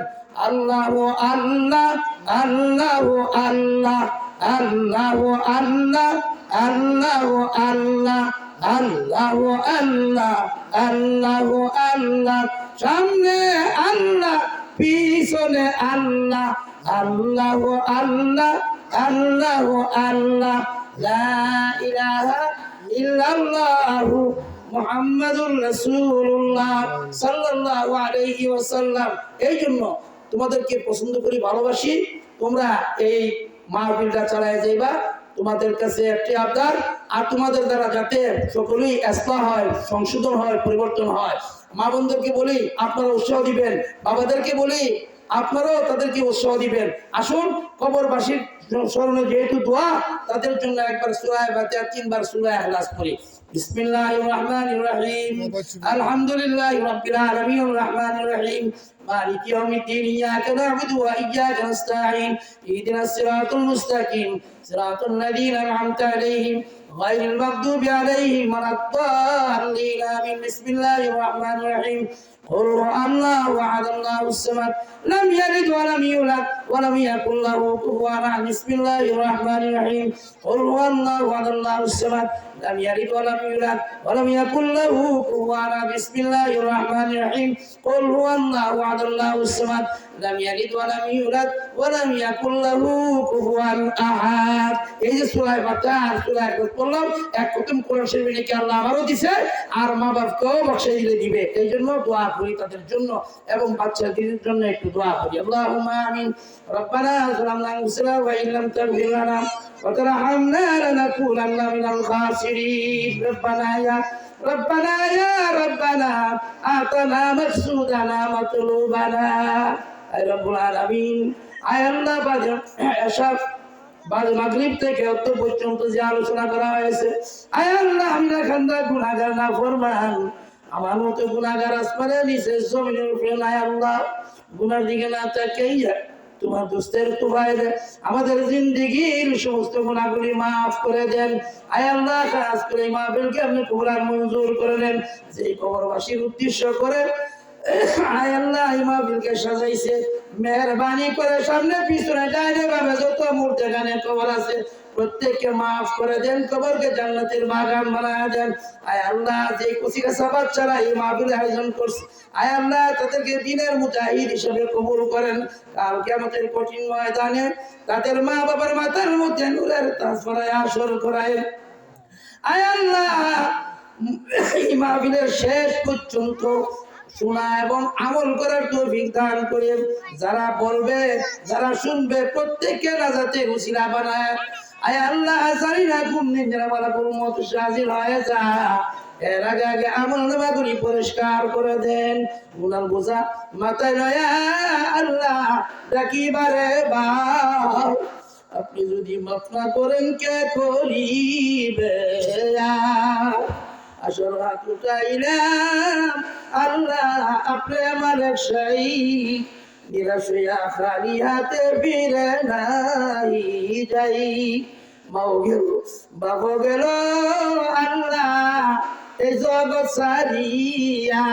আল্লাহ আল্লাহ আল্লাহ আল্লাহ আল্লাহ আল্লাহ আল্লাহ আল্লাহ আল্লাহ আল্লাহ আল্লাহ আল্লাহ সামনে আল্লাহ পিছনে আল্লাহ আল্লাহ আল্লাহ আল্লাহ আল্লাহ লা ইলাহা ইল্লাল্লাহু মুহাম্মাদুর রাসূলুল্লাহ সাল্লাল্লাহু আলাইহি ওয়াসাল্লাম। এই জন্য তোমাদেরকে পছন্দ করি, ভালোবাসি। তোমরা এই মাহফিলটা চালায় যাইবা। তোমাদের কাছে একটি আবদার, আর তোমাদের দ্বারা যাতে সকলেই ইসলাহ হয়, সংশোধন হয়, পরিবর্তন হয়। মা বোনদেরকে বলি আপনারা উৎসাহ দিবেন, বাবাদেরকে বলি আপনারাও তাদেরকে উৎসাহ দিবেন। আসুন কবরবাসীর স্মরণে যেহেতু দোয়া, তাদের জন্য একবার সূরা ফাতিহা, 3 বার সূরা ইখলাস পড়ি। বিসমিল্লাহির রহমানির রহিম আলহামদুলিল্লাহি রাব্বিল আলামিন রহমানির রহিম মালিকি ইয়াউমিদ্দিন ইয়্যাকা না'বুদু ওয়া ইয়্যাকা নাস্তাঈন ইহদিনাস সিরাতাল মুস্তাকিম সিরাতাল লাযীনা আন'আমতা আলাইহিম গায়রিল মাগদুবি আলাইহিম ওয়ালাদ-দাল্লিন আমিন। বিসমিল্লাহির রহমানির রহিম قل هو الله احد الله الصمد لم يلد ولم يولد ولم يكن له كفوا احد بسم الله الرحمن الرحيم قل هو الله احد الله الصمد لم يلد ولم يولد ولم يكن له كفوا احد بسم الله الرحمن الرحيم قل هو الله احد الله الصمد لم يلد ولم يولد ولم يكن له كفوا احد। এই যে সূরা ফাতিহা আর সূরা ইখলাস পড়লাম, এক খতম কোরআন শরীফ নাকি আল্লাহ আমারও দিয়েছে আর মা বাবাকেও বকশিশ দিবে। এই জন্য দোয়া করি তাদের জন্য এবং বাচ্চাদের জন্য একটু দোয়া করি। আল্লাহুম্মা আমিন। রব্বানা যালামনা আনফুসানা ওয়া ইন লাম তাগফির লানা ওয়া তারহামনা লানাকুনান্না মিনাল খাসিরিন। রব্বানা ইয়া রব্বানা আতানা মাকসুদানা মাতলুবানা। আয় রব্বুল আলামিন, আয় আল্লাহ, বাদ মাগরিব থেকে অত পর্যন্ত যে আলোচনা করা হয়েছে, আয় আল্লাহ, আমরা খান্দা গুনাহগার না ফরমান, আমার মতো গুনাহগার আসমানের নিচে জমিনের উপরে নাই আল্লাহ, গুনার দিকে না তাকাইয়া তোমার দোস্তের তোফায়েলে আমাদের জিন্দেগীর সমস্ত গুনাহগুলি মাফ করে দেন। আয় আল্লাহ, খাস করে মাহফিলকে আপনি কবুল আর মঞ্জুর করে নেন। যে কবরবাসীর উদ্দেশ্য করে আয় আল্লাহ এই মাহফিলকে সাজাইছে, মেহেরবানি করে সামনে পিছনে ডাইনে বামে যত মূর্তি গানে কবর আছে প্রত্যেককে মাফ করে দেন, কবরকে জান্নাতের বাগান বানায় দেন। আয় আল্লাহ, যে কচিকাঁচা বাচ্চারা এই মাহফিলের আয়োজন করছে, আয় আল্লাহ, তাদেরকে দিনের মুজাহিদ হিসেবে কবুল করেন। কাল কিয়ামতের কঠিন ময়দানে তাদের মা বাবার মাথার মধ্যে নূরের তাজ পরায় আসর করায়। আয় আল্লাহ, এই মাহফিলের শেষ পর্যন্ত শোনা এবং আমল করার তৌফিক দান করেন। যারা বলবে, যারা শুনবে প্রত্যেককে নাজাতের উসিলা বানায়। আয় আল্লাহ, জানি না কোন দিন যারা মালাকুল মউত হাজির হয়ে যায়, এর আগে আগে আমল নামাগুলি পরিষ্কার করে দেন। গুনার বোঝা মাথায় লয়া আল্লাহ ডাকিবারে বার, আপনি যদি মাফ না করেন কে করিবে? আসর হাত উঠাইলাম আল্লাহ, আপনি আমার সেই নিরাশয়া খালি হাতে ফিরে নাই যাই। মাও গেল, বাবু গেল আল্লাহ এই জগৎ সারিয়া,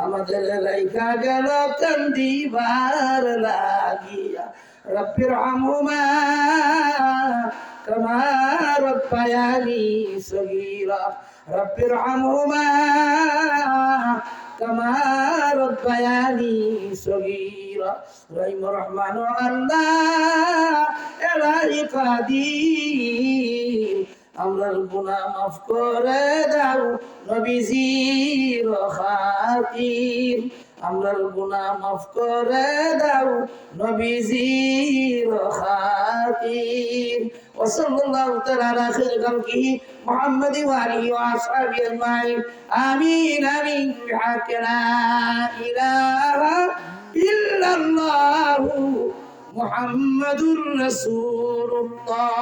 আমাদের রাইখা গেল কান্দিবার লাগিয়া। রব্বির হামহুমা কামা রব্বায়ানি সগীরা, রব্বির হামহুমা কামা রব্বায়ানি সগীরা। রহিম রহমান আল্লাহ এলাহি কাদির, আমরার গুনাহ মাফ করে দাও নবীজির খাতির, আমরার গুনাহ মাফ করে দাও নবীজির খাতির। ওয়াসাল্লাল্লাহু তাআলা আলা খাইরি খালকিহি মুহাম্মাদি ওয়া আলিহি ওয়া আসহাবিহি আজমাইন। আমিন আমিন বিহাqqি লা ইলাহা ইল্লাল্লাহু মুহাম্মাদুর রাসূলুল্লাহ।